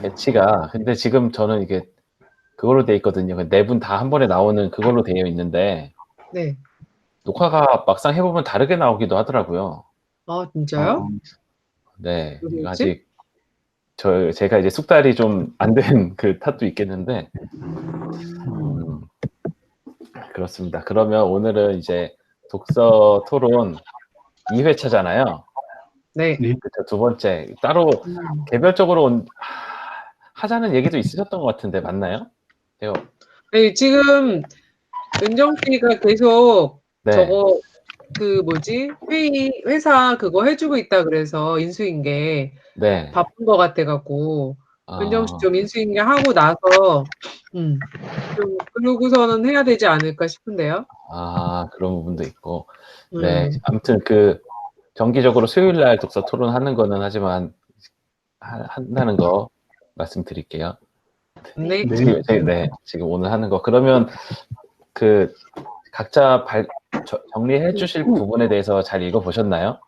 배치가 근데 지금 저는 이게 그걸로 돼 있거든요. 네 분 다 한 번에 나오는 그걸로 되어 있는데 네. 녹화가 막상 해보면 다르게 나오기도 하더라고요. 아, 진짜요? 네, 이거 뭐지? 아직 제가 이제 숙달이 좀 안 된 그 탓도 있겠는데 그렇습니다. 그러면 오늘은 이제 독서 토론 2회차잖아요. 네. 그쵸, 두 번째. 따로 개별적으로 하자는 얘기도 있으셨던 것 같은데 맞나요? 제가 네, 지금 은정 씨가 계속 네, 저거 그 뭐지? 회사 그거 해주고 있다 그래서 인수인계 네. 바쁜 것 같아갖고 은정 씨 아, 좀 인수인계 하고 나서 좀 그러고서는 해야 되지 않을까 싶은데요. 그런 부분도 있고. 네, 음. 아무튼 정기적으로 수요일 날 독서 토론하는 거는 하지만 한다는 거 말씀드릴게요. 네. 지금 오늘 하는 거. 그러면 각자 정리해 주실 부분에 대해서 잘 읽어보셨나요?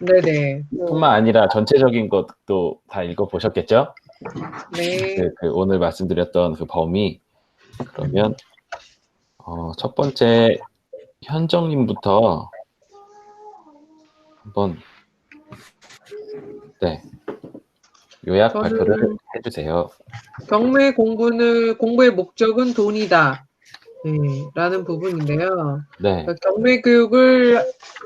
네네. 뿐만 아니라 전체적인 것도 다 읽어보셨겠죠? 네. 오늘 말씀드렸던 그 범위. 그러면, 첫 번째, 현정님부터 한번, 네, 요약 발표를 저는 해주세요. 공부의 목적은 돈이다. 네, 라는 부분인데요. 네, 그러니까 경매 교육을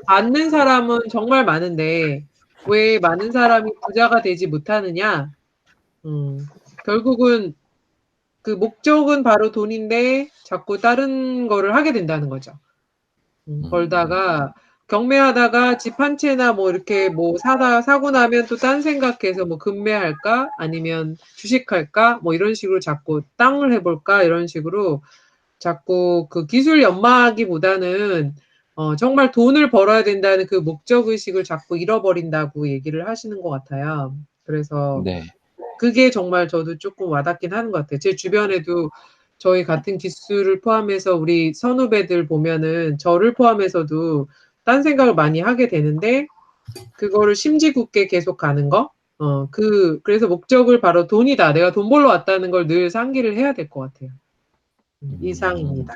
받는 사람은 정말 많은데 왜 많은 사람이 부자가 되지 못하느냐? 결국은 그 목적은 바로 돈인데 자꾸 다른 거를 하게 된다는 거죠. 벌다가 경매하다가 집 한 채나 뭐 이렇게 뭐 사고 나면 또 딴 생각해서 뭐 급매할까? 아니면 주식할까? 뭐 이런 식으로 자꾸 땅을 해볼까? 이런 식으로 자꾸 그 기술 연마하기보다는 정말 돈을 벌어야 된다는 그 목적의식을 자꾸 잃어버린다고 얘기를 하시는 것 같아요. 그래서 네, 그게 정말 저도 조금 와닿긴 하는 것 같아요. 제 주변에도 저희 같은 기수를 포함해서 우리 선후배들 보면은 저를 포함해서도 딴 생각을 많이 하게 되는데 그거를 심지 굳게 계속 가는 거? 그래서 목적을 바로 돈이다. 내가 돈 벌러 왔다는 걸 늘 상기를 해야 될 것 같아요. 이상입니다.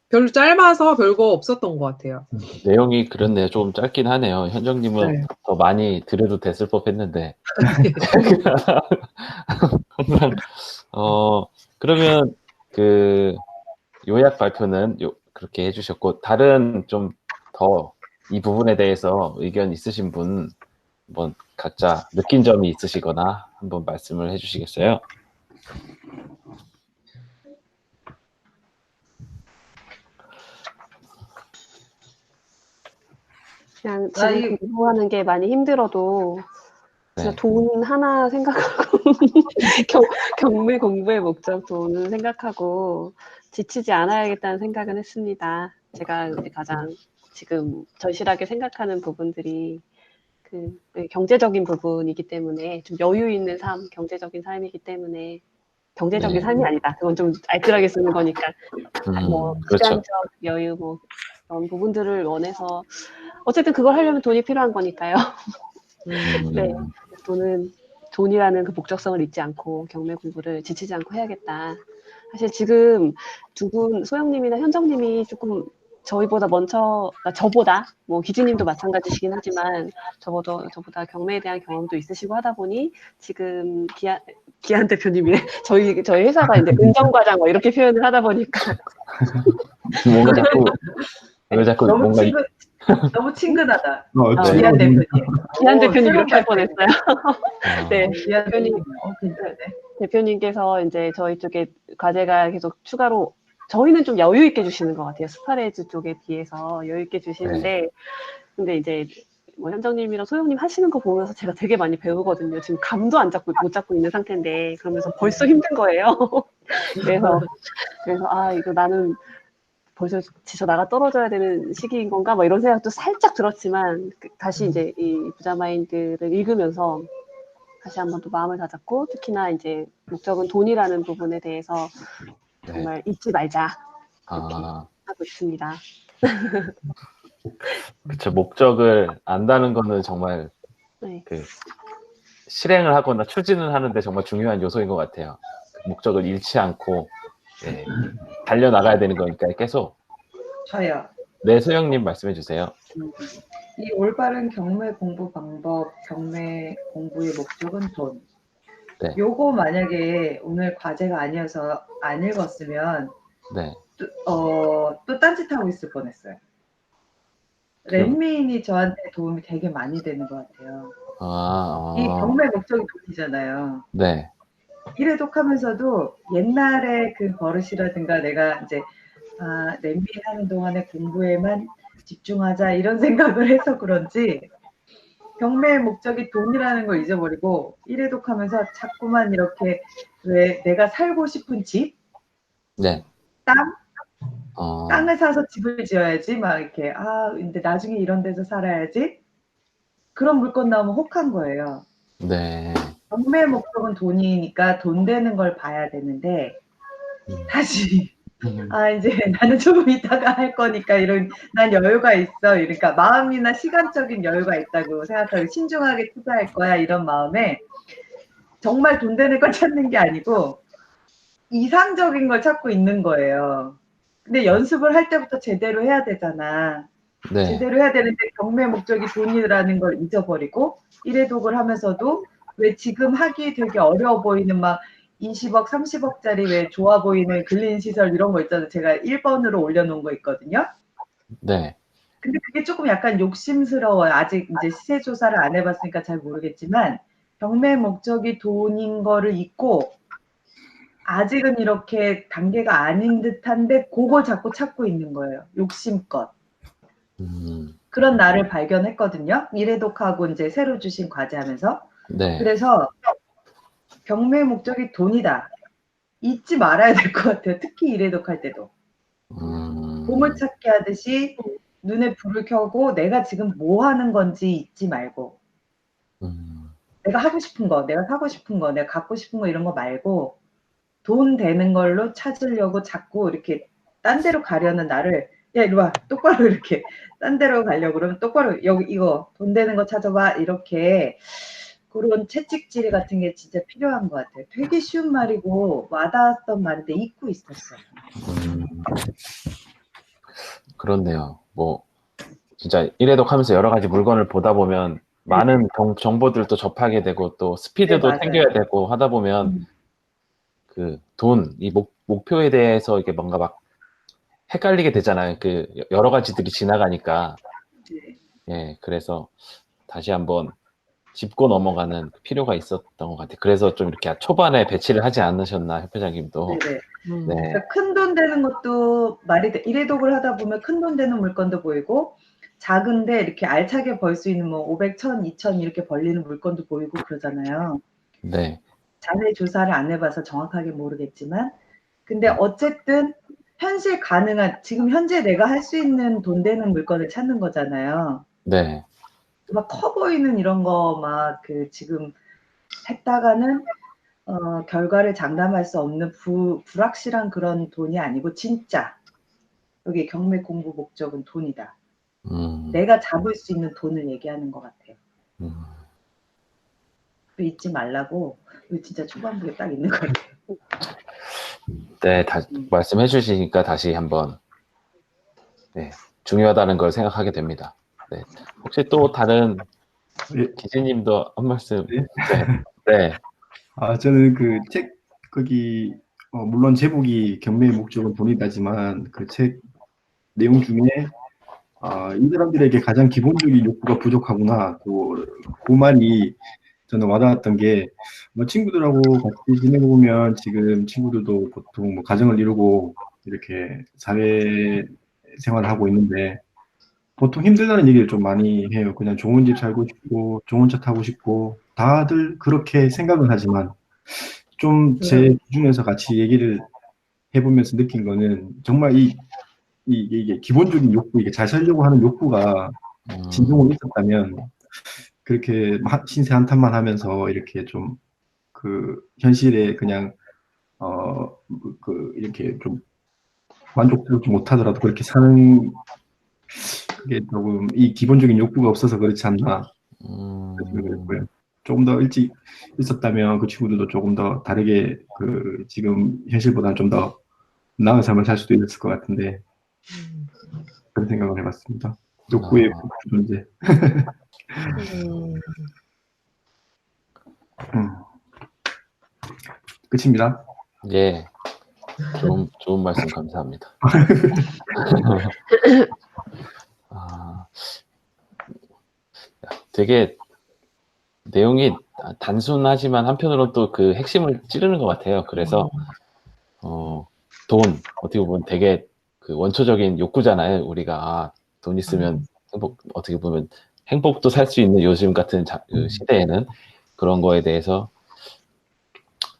별로 짧아서 별거 없었던 것 같아요. 내용이 그렇네요. 좀 짧긴 하네요. 현정님은 네. 더 많이 드려도 됐을 법 했는데. 항상, 그러면 요약 발표는 그렇게 해주셨고, 다른 좀 더 이 부분에 대해서 의견 있으신 분, 한번 각자 느낀 점이 있으시거나 한번 말씀을 해주시겠어요? 그냥 지금 공부하는 게 많이 힘들어도 진짜 네. 돈 하나 생각하고 경매 공부의 목적 돈을 생각하고 지치지 않아야겠다는 생각은 했습니다. 제가 가장 지금 절실하게 생각하는 부분들이 경제적인 부분이기 때문에 좀 여유 있는 삶, 경제적인 삶이기 때문에 경제적인 네. 삶이 아니다. 그건 좀 알뜰하게 쓰는 거니까 뭐 그렇죠. 시간적 여유 뭐 그런 부분들을 원해서 어쨌든 그걸 하려면 돈이 필요한 거니까요. 네, 돈이라는 그 목적성을 잊지 않고 경매 공부를 지치지 않고 해야겠다. 사실 지금 두 분, 소영님이나 현정님이 조금 저희보다 먼저, 그러니까 저보다, 뭐 기진님도 마찬가지시긴 하지만 저보다 경매에 대한 경험도 있으시고 하다 보니 지금 기한 대표님이 저희 회사가 이제 은정과장 뭐 이렇게 표현을 하다 보니까 왜 자꾸 뭔가 너무 친근하다. 네. 기한 대표님. 기한 대표님 이렇게 할 뻔했어요. 네, 기한 대표님. 대표님께서 이제 저희 쪽에 과제가 계속 추가로 저희는 좀 여유 있게 주시는 것 같아요. 스파레즈 쪽에 비해서 여유 있게 주시는데 근데 이제 뭐 현정님이랑 소영님 하시는 거 보면서 제가 되게 많이 배우거든요. 지금 감도 못 잡고 있는 상태인데 그러면서 벌써 힘든 거예요. 그래서 이거 나는 벌써 지쳐 나가 떨어져야 되는 시기인 건가? 뭐 이런 생각도 살짝 들었지만 다시 이제 이 부자 마인드를 읽으면서 다시 한번 또 마음을 다잡고 특히나 이제 목적은 돈이라는 부분에 대해서 정말 잊지 말자 이렇게 하고 있습니다. 그쵸. 목적을 안다는 거는 정말 네. 그 실행을 하거나 추진을 하는데 정말 중요한 요소인 것 같아요. 그 목적을 잃지 않고 예, 달려나가야 되는 거니까 계속. 저요. 네, 소영님 말씀해 주세요. 이 올바른 경매 공부 방법, 경매 공부의 목적은 돈. 네. 요거 만약에 오늘 과제가 아니어서 안 읽었으면 네. 또 딴짓하고 있을 뻔했어요. 랜민이 저한테 도움이 되게 많이 되는 것 같아요. 이 경매 목적이 돈이잖아요. 네. 이래독하면서도 옛날에 그 버릇이라든가 내가 이제 랜민 하는 동안에 공부에만 집중하자 이런 생각을 해서 그런지 경매의 목적이 돈이라는 걸 잊어버리고 일회독하면서 자꾸만 이렇게 왜 내가 살고 싶은 집, 네. 땅, 어, 땅을 사서 집을 지어야지 막 이렇게 근데 나중에 이런 데서 살아야지 그런 물건 나오면 혹한 거예요. 네. 경매 목적은 돈이니까 돈 되는 걸 봐야 되는데 다시 이제 나는 조금 이따가 할 거니까 난 여유가 있어. 그러니까 마음이나 시간적인 여유가 있다고 생각하고 신중하게 투자할 거야. 이런 마음에 정말 돈 되는 걸 찾는 게 아니고 이상적인 걸 찾고 있는 거예요. 근데 연습을 할 때부터 제대로 해야 되잖아. 네. 제대로 해야 되는데 경매 목적이 돈이라는 걸 잊어버리고 일회독을 하면서도 왜 지금 하기 되게 어려워 보이는 막 20억, 30억짜리 왜 좋아 보이는 근린 시설 이런 거 있잖아요. 제가 1번으로 올려놓은 거 있거든요. 네. 근데 그게 조금 약간 욕심스러워요. 아직 이제 시세 조사를 안 해봤으니까 잘 모르겠지만 경매 목적이 돈인 거를 잊고 아직은 이렇게 단계가 아닌 듯한데 그걸 자꾸 찾고 있는 거예요. 욕심껏. 그런 나를 발견했거든요. 일회독하고 이제 새로 주신 과제하면서. 네. 그래서 경매 목적이 돈이다. 잊지 말아야 될 것 같아요. 특히 일회독할 때도. 보물찾기 하듯이 눈에 불을 켜고 내가 지금 뭐 하는 건지 잊지 말고 내가 하고 싶은 거, 내가 사고 싶은 거, 내가 갖고 싶은 거 이런 거 말고 돈 되는 걸로 찾으려고 자꾸 이렇게 딴 데로 가려는 나를 야 이리 와 똑바로 이렇게 딴 데로 가려고 그러면 똑바로 여기 이거 돈 되는 거 찾아봐 이렇게 그런 채찍질 같은 게 진짜 필요한 것 같아요. 되게 쉬운 말이고 와닿았던 말인데 잊고 있었어요. 그렇네요. 뭐 진짜 일회독하면서 여러 가지 물건을 보다 보면 많은 정보들도 접하게 되고 또 스피드도 네, 챙겨야 되고 하다 보면 그 돈, 이 목표에 대해서 이게 뭔가 막 헷갈리게 되잖아요. 그 여러 가지들이 지나가니까. 예, 그래서 다시 한번 짚고 넘어가는 필요가 있었던 것 같아요. 그래서 좀 이렇게 초반에 배치를 하지 않으셨나, 협회장님도. 네네. 네. 그러니까 큰돈 되는 것도 말이 돼. 일회독을 하다 보면 큰 돈 되는 물건도 보이고 작은데 이렇게 알차게 벌 수 있는 뭐 500, 1000, 2000 이렇게 벌리는 물건도 보이고 그러잖아요. 네. 자세 조사를 안 해봐서 정확하게 모르겠지만 근데 어쨌든 현실 가능한 지금 현재 내가 할 수 있는 돈 되는 물건을 찾는 거잖아요. 네. 막 커 보이는 이런 거 막 그 지금 했다가는 결과를 장담할 수 없는 불확실한 그런 돈이 아니고 진짜 여기 경매 공부 목적은 돈이다. 내가 잡을 수 있는 돈을 얘기하는 것 같아요. 잊지 말라고 이거 진짜 초반부에 딱 있는 것 같아요. 네, 말씀해 주시니까 다시 한번 네, 중요하다는 걸 생각하게 됩니다. 네. 혹시 또 다른 기재님도 한 말씀. 네. 네. 저는 그 책 거기 물론 제목이 경매의 목적은 돈이다지만 그 책 내용 중에 이 사람들에게 가장 기본적인 욕구가 부족하구나. 그 말이 저는 와닿았던 게 뭐 친구들하고 같이 지내고 보면 지금 친구들도 보통 뭐 가정을 이루고 이렇게 사회 생활을 하고 있는데 보통 힘들다는 얘기를 좀 많이 해요. 그냥 좋은 집 살고 싶고 좋은 차 타고 싶고 다들 그렇게 생각은 하지만 좀 제 기준에서 같이 얘기를 해보면서 느낀 거는 정말 이게 기본적인 욕구, 이게 잘 살려고 하는 욕구가 진정으로 있었다면 그렇게 신세 한탄만 하면서 이렇게 좀 그 현실에 그냥 이렇게 좀 만족스럽지 못하더라도 그렇게 사는 이게 조금 이 기본적인 욕구가 없어서 그렇지 않나 그랬고요. 조금 더 일찍 있었다면 그 친구들도 조금 더 다르게 그 지금 현실보다는 좀 더 나은 삶을 살 수도 있었을 것 같은데 그런 생각을 해봤습니다. 욕구의 존재. 끝입니다. 예. 좋은 말씀 감사합니다. 되게 내용이 단순하지만 한편으로 또 그 핵심을 찌르는 것 같아요. 그래서 돈 어떻게 보면 되게 그 원초적인 욕구잖아요. 우리가 돈 있으면 어떻게 보면 행복도 살 수 있는 요즘 같은 그 시대에는 그런 거에 대해서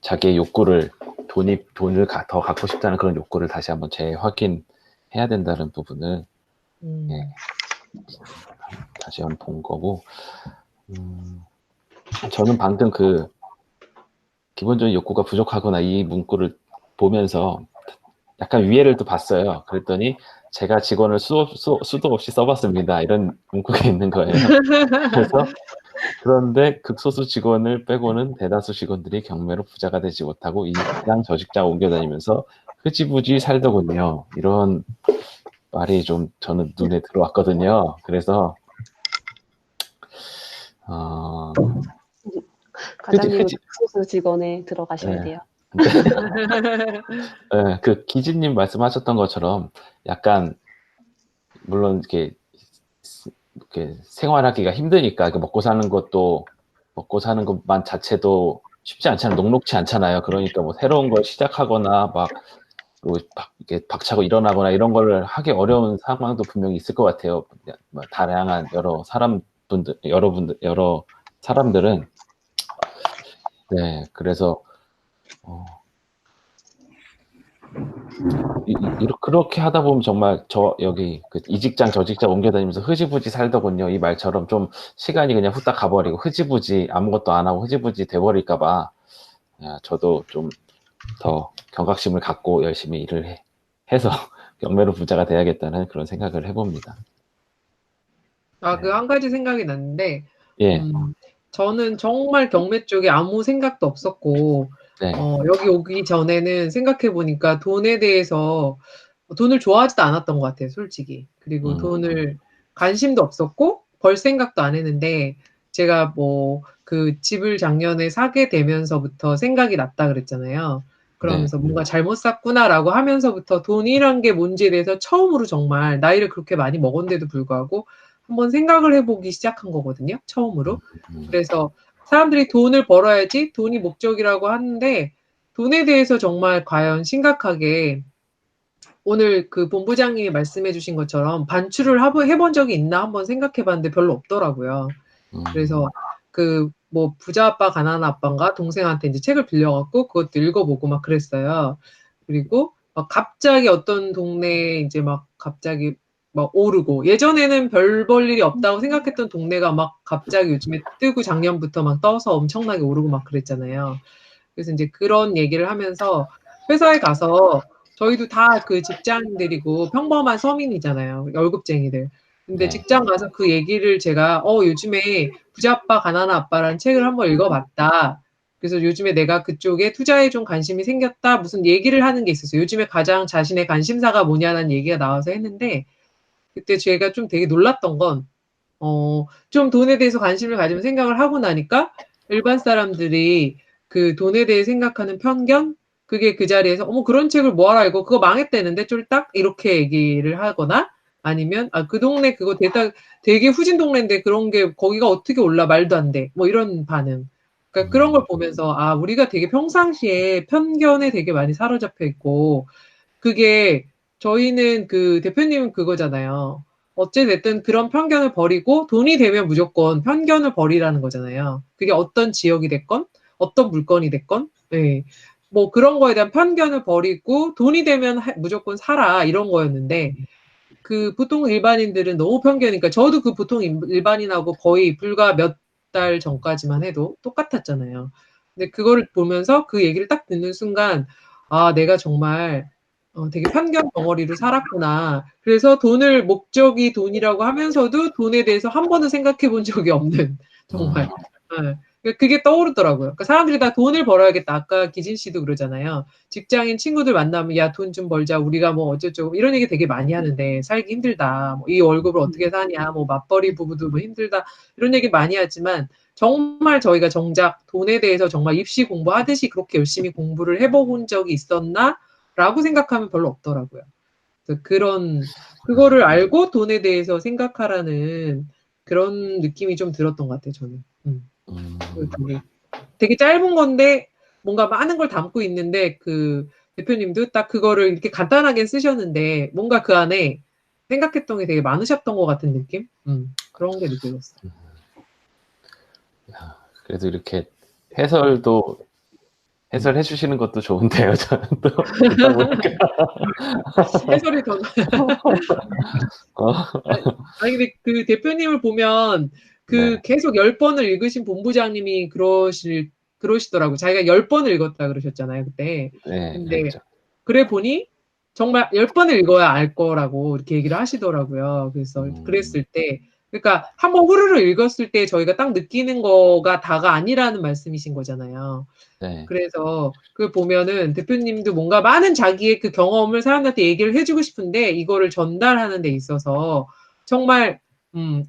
자기의 욕구를 돈을 더 갖고 싶다는 그런 욕구를 다시 한번 재확인해야 된다는 부분을 예, 다시 한번 본 거고 저는 방금 그 기본적인 욕구가 부족하거나 이 문구를 보면서 약간 위해를 또 봤어요. 그랬더니 제가 직원을 수도 없이 써봤습니다. 이런 문구가 있는 거예요. 그래서 그런데 극소수 직원을 빼고는 대다수 직원들이 경매로 부자가 되지 못하고 이 직장 저 직장 옮겨다니면서 흐지부지 살더군요. 이런 말이 좀 저는 눈에 들어왔거든요. 그래서 과장님은 극소수 직원에 들어가셔야 돼요. 네, 그 기진님 말씀하셨던 것처럼 약간 물론 이렇게 생활하기가 힘드니까 먹고 사는 것만 자체도 쉽지 않잖아요. 녹록치 않잖아요. 그러니까 뭐 새로운 걸 시작하거나 이렇게 박차고 일어나거나 이런 걸 하기 어려운 상황도 분명히 있을 것 같아요. 다양한 여러 사람들은 네, 그래서 그렇게 하다 보면 정말 여기 이 직장 저 직장 옮겨다니면서 흐지부지 살더군요. 이 말처럼 좀 시간이 그냥 후딱 가버리고 흐지부지 아무것도 안 하고 흐지부지 돼버릴까봐 저도 좀 더 경각심을 갖고 열심히 일을 해서 경매로 부자가 돼야겠다는 그런 생각을 해봅니다. 그 한 가지 생각이 났는데 예. 저는 정말 경매 쪽에 아무 생각도 없었고 네. 여기 오기 전에는 생각해 보니까 돈에 대해서 돈을 좋아하지도 않았던 것 같아요, 솔직히. 그리고 돈을 관심도 없었고 벌 생각도 안 했는데 제가 그 집을 작년에 사게 되면서부터 생각이 났다 그랬잖아요. 그러면서 뭔가 잘못 샀구나라고 하면서부터 돈이란 게 뭔지에 대해서 처음으로 정말 나이를 그렇게 많이 먹었는데도 불구하고 한번 생각을 해보기 시작한 거거든요, 처음으로. 그래서 사람들이 돈을 벌어야지 돈이 목적이라고 하는데 돈에 대해서 정말 과연 심각하게 오늘 그 본부장님이 말씀해 주신 것처럼 반출을 해본 적이 있나 한번 생각해 봤는데 별로 없더라고요. 그래서 부자 아빠 가난한 아빠인가 동생한테 이제 책을 빌려갖고 그것도 읽어보고 막 그랬어요. 그리고 갑자기 어떤 동네에 이제 갑자기 오르고 예전에는 별 볼 일이 없다고 생각했던 동네가 갑자기 요즘에 뜨고 작년부터 떠서 엄청나게 오르고 막 그랬잖아요. 그래서 이제 그런 얘기를 하면서 회사에 가서 저희도 다 그 직장인들이고 평범한 서민이잖아요. 월급쟁이들. 근데 직장 가서 그 얘기를 제가 요즘에 부자 아빠 가난한 아빠라는 책을 한번 읽어봤다. 그래서 요즘에 내가 그쪽에 투자에 좀 관심이 생겼다. 무슨 얘기를 하는 게 있었어요. 요즘에 가장 자신의 관심사가 뭐냐는 얘기가 나와서 했는데 그때 제가 좀 되게 놀랐던 건 좀 돈에 대해서 관심을 가지면 생각을 하고 나니까 일반 사람들이 그 돈에 대해 생각하는 편견 그게 그 자리에서 그런 책을 뭐하라 읽어 그거 망했다는데 쫄딱 이렇게 얘기를 하거나 아니면 그 동네 그거 되게 후진 동네인데 그런 게 거기가 어떻게 올라 말도 안 돼 이런 반응. 그러니까 그런 걸 보면서 우리가 되게 평상시에 편견에 되게 많이 사로잡혀 있고 그게 저희는 그 대표님은 그거잖아요. 어찌됐든 그런 편견을 버리고 돈이 되면 무조건 편견을 버리라는 거잖아요. 그게 어떤 지역이 됐건 어떤 물건이 됐건 네. 그런 거에 대한 편견을 버리고 돈이 되면 무조건 사라 이런 거였는데 그 보통 일반인들은 너무 편견이니까 저도 그 보통 일반인하고 거의 불과 몇 달 전까지만 해도 똑같았잖아요. 근데 그거를 보면서 그 얘기를 딱 듣는 순간 내가 정말 되게 편견 덩어리로 살았구나. 그래서 돈을 목적이 돈이라고 하면서도 돈에 대해서 한 번은 생각해 본 적이 없는 정말. 네. 그게 떠오르더라고요. 그러니까 사람들이 다 돈을 벌어야겠다. 아까 기진 씨도 그러잖아요. 직장인 친구들 만나면 야, 돈 좀 벌자. 우리가 뭐 어쩌고 이런 얘기 되게 많이 하는데 살기 힘들다. 뭐 이 월급을 어떻게 사냐. 뭐 맞벌이 부부도 뭐 힘들다. 이런 얘기 많이 하지만 정말 저희가 정작 돈에 대해서 정말 입시 공부하듯이 그렇게 열심히 공부를 해본 적이 있었나? 라고 생각하면 별로 없더라고요. 그거를 알고 돈에 대해서 생각하라는 그런 느낌이 좀 들었던 것 같아요, 저는. 되게 짧은 건데 뭔가 많은 걸 담고 있는데 그 대표님도 딱 그거를 이렇게 간단하게 쓰셨는데 뭔가 그 안에 생각했던 게 되게 많으셨던 것 같은 느낌? 그런 게 느껴졌어요. 그래도 이렇게 해설해 주시는 것도 좋은데요. 저는 또 듣다 보니까 해설이 더 아니 근데 그 대표님을 보면 네. 계속 10번을 읽으신 본부장님이 그러시더라고요. 자기가 10번을 읽었다 그러셨잖아요, 그때. 네, 근데 그렇죠. 그래 보니 정말 10번을 읽어야 알 거라고 이렇게 얘기를 하시더라고요. 그래서 그랬을 때 그러니까 한번 후루루 읽었을 때 저희가 딱 느끼는 거가 다가 아니라는 말씀이신 거잖아요. 네. 그래서 그걸 보면은 대표님도 뭔가 많은 자기의 그 경험을 사람들한테 얘기를 해주고 싶은데 이거를 전달하는 데 있어서 정말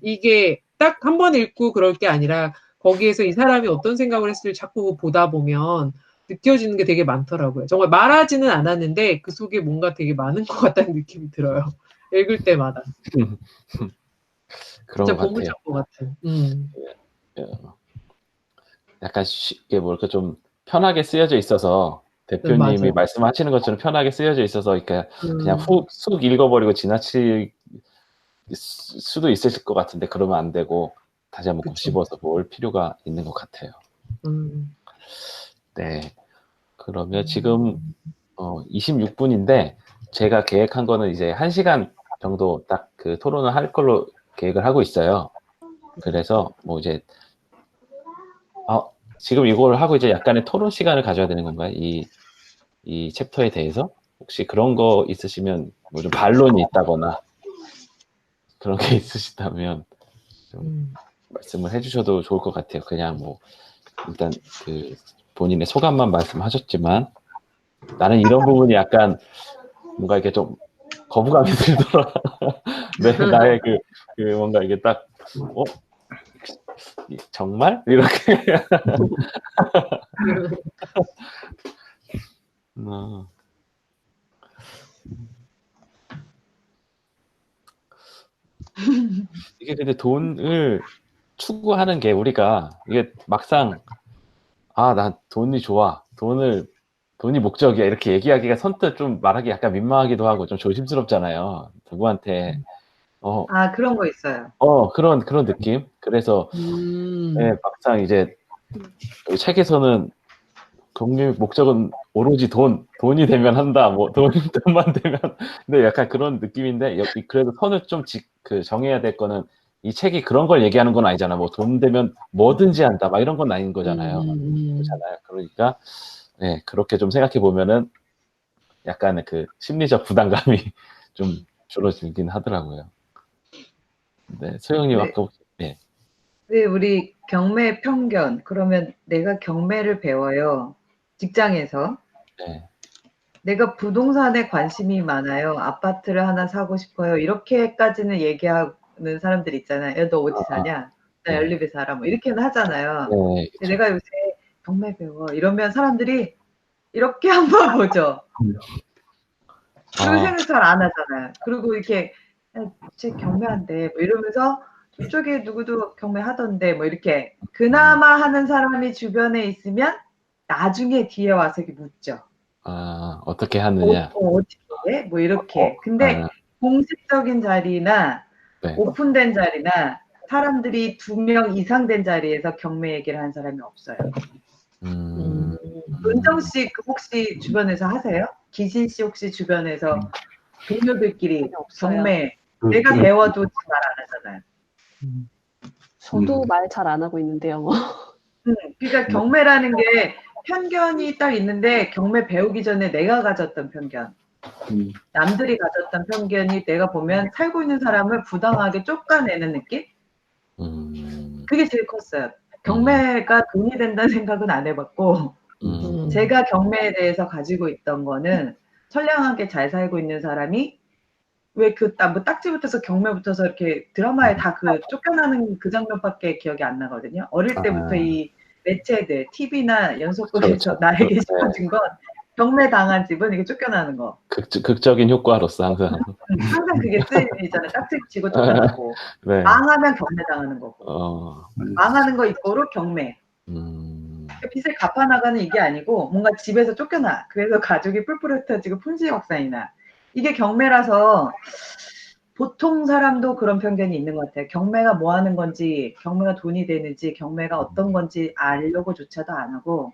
이게 딱 한 번 읽고 그럴 게 아니라 거기에서 이 사람이 어떤 생각을 했을지 자꾸 보다 보면 느껴지는 게 되게 많더라고요. 정말 말하지는 않았는데 그 속에 뭔가 되게 많은 것 같다는 느낌이 들어요. 읽을 때마다. 그런 진짜 것 같아요. 본부장 것 같은. 약간 이게 뭐랄까 좀 편하게 쓰여져 있어서 대표님이 맞아요. 말씀하시는 것처럼 편하게 쓰여져 있어서 그러니까 그냥 훅 읽어버리고 지나칠 수도 있으실 것 같은데 그러면 안 되고 다시 한번 곱씹어서 볼 필요가 있는 것 같아요. 네. 그러면 지금 26분인데 제가 계획한 거는 이제 1시간 정도 딱 그 토론을 할 걸로 계획을 하고 있어요. 그래서 뭐 이제 지금 이걸 하고 이제 약간의 토론 시간을 가져야 되는 건가요? 이 챕터에 대해서? 혹시 그런 거 있으시면 뭐 좀 반론이 있다거나 그런 게 있으시다면 좀 말씀을 해주셔도 좋을 것 같아요. 그냥 뭐 일단 그 본인의 소감만 말씀하셨지만 나는 이런 부분이 약간 뭔가 이렇게 좀 거부감이 들더라. 나의 그 뭔가 이게 딱 정말 이렇게 이게 근데 돈을 추구하는 게 우리가 이게 막상 난 돈이 좋아, 돈이 목적이야 이렇게 얘기하기가 선뜻 좀 말하기 약간 민망하기도 하고 좀 조심스럽잖아요. 누구한테 그런 거 있어요. 그런 느낌. 그래서 네, 막상 이제 책에서는 경매 목적은 오로지 돈이 되면 한다. 뭐 돈만 되면. 근데 약간 그런 느낌인데 그래도 선을 좀 정해야 될 거는 이 책이 그런 걸 얘기하는 건 아니잖아. 뭐 돈 되면 뭐든지 한다. 막 이런 건 아닌 거잖아요. 그렇잖아요. 그러니까 네, 그렇게 좀 생각해 보면은 약간의 그 심리적 부담감이 좀 줄어들긴 하더라고요. 네, 소영님 아까 왜 우리 경매 편견 그러면 내가 경매를 배워요. 직장에서. 네. 내가 부동산에 관심이 많아요. 아파트를 하나 사고 싶어요. 이렇게까지는 얘기하는 사람들 있잖아요. 야, 너 어디 사냐? 나 연립에 살아. 뭐 이렇게는 하잖아요. 네, 그렇죠. 내가 요새 경매 배워. 이러면 사람들이 이렇게 한번 보죠. 그리고 생각 잘 안 하잖아요. 그리고 이렇게 쟤 경매한대 뭐 이러면서 저쪽에 누구도 경매하던데 뭐 이렇게 그나마 하는 사람이 주변에 있으면 나중에 뒤에 와서 이렇게 묻죠. 어떻게 하느냐. 어떻게 해? 뭐 이렇게. 근데 공식적인 자리나 오픈된 자리나 사람들이 2명 이상 된 자리에서 경매 얘기를 하는 사람이 없어요. 은정 씨 혹시 주변에서 하세요? 기진 씨 혹시 주변에서 동료들끼리 경매 내가 배워도 말 안 하잖아요. 저도 말 잘 안 하고 있는데요. 그러니까 경매라는 게 편견이 딱 있는데 경매 배우기 전에 내가 가졌던 편견. 남들이 가졌던 편견이 내가 보면 살고 있는 사람을 부당하게 쫓아내는 느낌? 그게 제일 컸어요. 경매가 돈이 된다는 생각은 안 해봤고, 제가 경매에 대해서 가지고 있던 거는 선량하게 잘 살고 있는 사람이 왜 뭐 딱지 붙어서 경매 붙어서 이렇게 드라마에 다 그 쫓겨나는 그 장면밖에 기억이 안 나거든요. 어릴 때부터 이 매체들, TV나 연속극에서 나에게 씌워진 건 경매 당한 집은 이게 쫓겨나는 거. 극적인 효과로서 항상. 항상 그게 쓰이잖아요. 딱지 붙이고 쫓겨나고. 네. 망하면 경매 당하는 거고. 망하는 거 이꼬로 경매. 빚을 갚아나가는 이게 아니고 뭔가 집에서 쫓겨나. 그래서 가족이 뿔뿔 흩어지고 품지박산이 나. 이게 경매라서 보통 사람도 그런 편견이 있는 것 같아요. 경매가 뭐 하는 건지, 경매가 돈이 되는지, 경매가 어떤 건지 알려고조차도 안 하고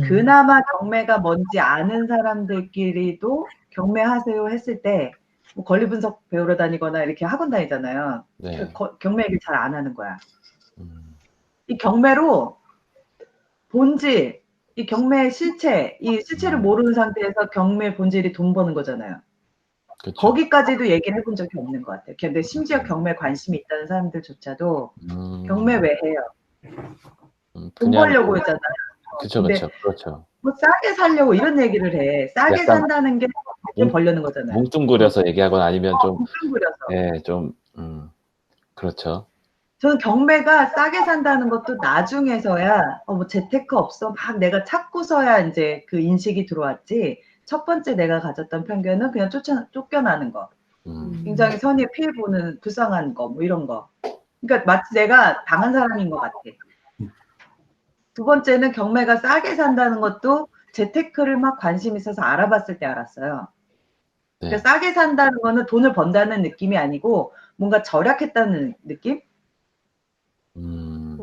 그나마 경매가 뭔지 아는 사람들끼리도 경매하세요 했을 때 뭐 권리분석 배우러 다니거나 이렇게 학원 다니잖아요. 네. 경매 얘기 잘 안 하는 거야. 이 경매로 본질, 이 경매의 실체, 이 실체를 모르는 상태에서 경매 본질이 돈 버는 거잖아요. 그쵸. 거기까지도 얘기를 해본 적이 없는 것 같아요. 근데 심지어 경매 관심이 있다는 사람들조차도 경매 왜 해요? 돈 벌려고 하잖아요. 그쵸, 그렇죠. 뭐 싸게 살려고 이런 얘기를 해. 싸게 산다는 게 돈 벌려는 거잖아요. 뭉뚱그려서 얘기하거나 아니면 좀 뭉뚱그려서. 네, 좀 그렇죠. 저는 경매가 싸게 산다는 것도 나중에서야 뭐 재테크 없어 막 내가 찾고서야 이제 그 인식이 들어왔지. 첫 번째 내가 가졌던 편견은 그냥 쫓겨나는 거. 굉장히 선의에 피해 보는 불쌍한 거 뭐 이런 거. 그러니까 마치 내가 당한 사람인 것 같아. 두 번째는 경매가 싸게 산다는 것도 재테크를 막 관심 있어서 알아봤을 때 알았어요. 네. 그러니까 싸게 산다는 거는 돈을 번다는 느낌이 아니고 뭔가 절약했다는 느낌?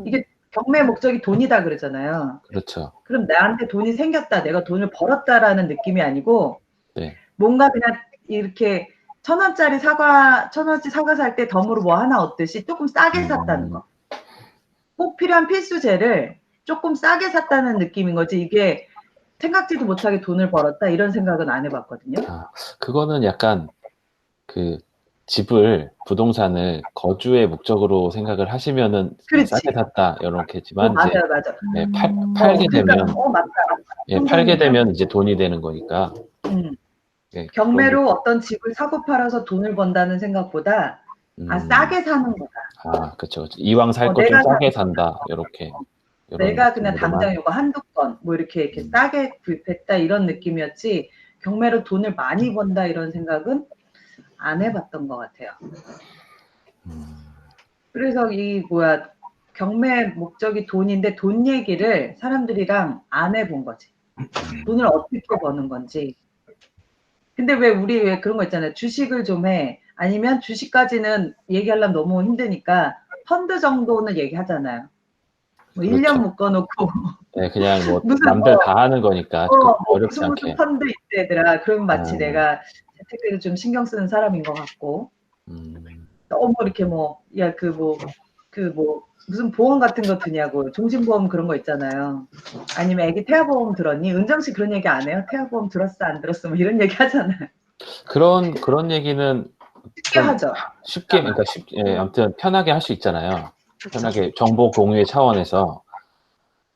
이게 경매 목적이 돈이다 그러잖아요. 그렇죠. 그럼 나한테 돈이 생겼다, 내가 돈을 벌었다라는 느낌이 아니고 네. 뭔가 그냥 이렇게 1,000원짜리 사과, 1,000원짜리 사과 살 때 덤으로 뭐 하나 얻듯이 조금 싸게 샀다는 거. 꼭 필요한 필수재를 조금 싸게 샀다는 느낌인 거지. 이게 생각지도 못하게 돈을 벌었다 이런 생각은 안 해봤거든요. 그거는 약간 그 집을 부동산을 거주의 목적으로 생각을 하시면은 싸게 샀다 이렇게지만 이제 맞아. 네, 팔게 되면 맞다. 예, 팔게 되면 이제 돈이 되는 거니까. 네, 경매로 어떤 집을 사고 팔아서 돈을 번다는 생각보다 싸게 사는 거다. 그렇죠. 이왕 살 거 좀 싸게 산다 이렇게. 내가 그냥 당장 이거 한두 건 뭐 이렇게 싸게 구입했다 이런 느낌이었지 경매로 돈을 많이 번다 이런 생각은 안 해봤던 것 같아요. 그래서 경매 목적이 돈인데 돈 얘기를 사람들이랑 안 해본 거지. 돈을 어떻게 버는 건지. 근데 우리 왜 그런 거 있잖아요. 주식을 좀 해. 아니면 주식까지는 얘기하려면 너무 힘드니까 펀드 정도는 얘기하잖아요. 뭐 그렇죠. 1년 묶어놓고. 네, 그냥 뭐 남들 다 하는 거니까 어렵지 않게. 무슨 펀드 있대 얘들아. 그러면 마치 내가 재테크를 좀 신경 쓰는 사람인 것 같고. 너무 이렇게 무슨 보험 같은 거 드냐고. 종신보험 그런 거 있잖아요. 아니면 애기 태아보험 들었니? 은정 씨 그런 얘기 안 해요? 태아보험 들었어 안 들었어? 뭐 이런 얘기 하잖아요. 그런 얘기는 쉽게 하죠. 쉽게 그러니까 아무튼 편하게 할 수 있잖아요. 편하게 정보 공유의 차원에서.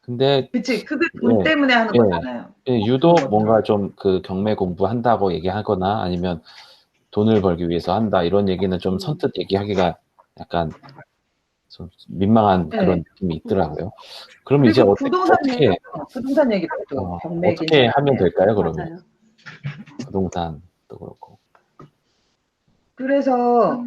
근데 그치, 그게 돈 때문에 하는 거잖아요. 유독 뭔가 좀 그 경매 공부한다고 얘기하거나 아니면 돈을 벌기 위해서 한다 이런 얘기는 좀 선뜻 얘기하기가 약간 좀 민망한 그런 느낌이 있더라고요. 그럼 이제 부동산 얘기도 경매 어떻게 하면 될까요? 그러면 맞아요. 부동산도 그렇고. 그래서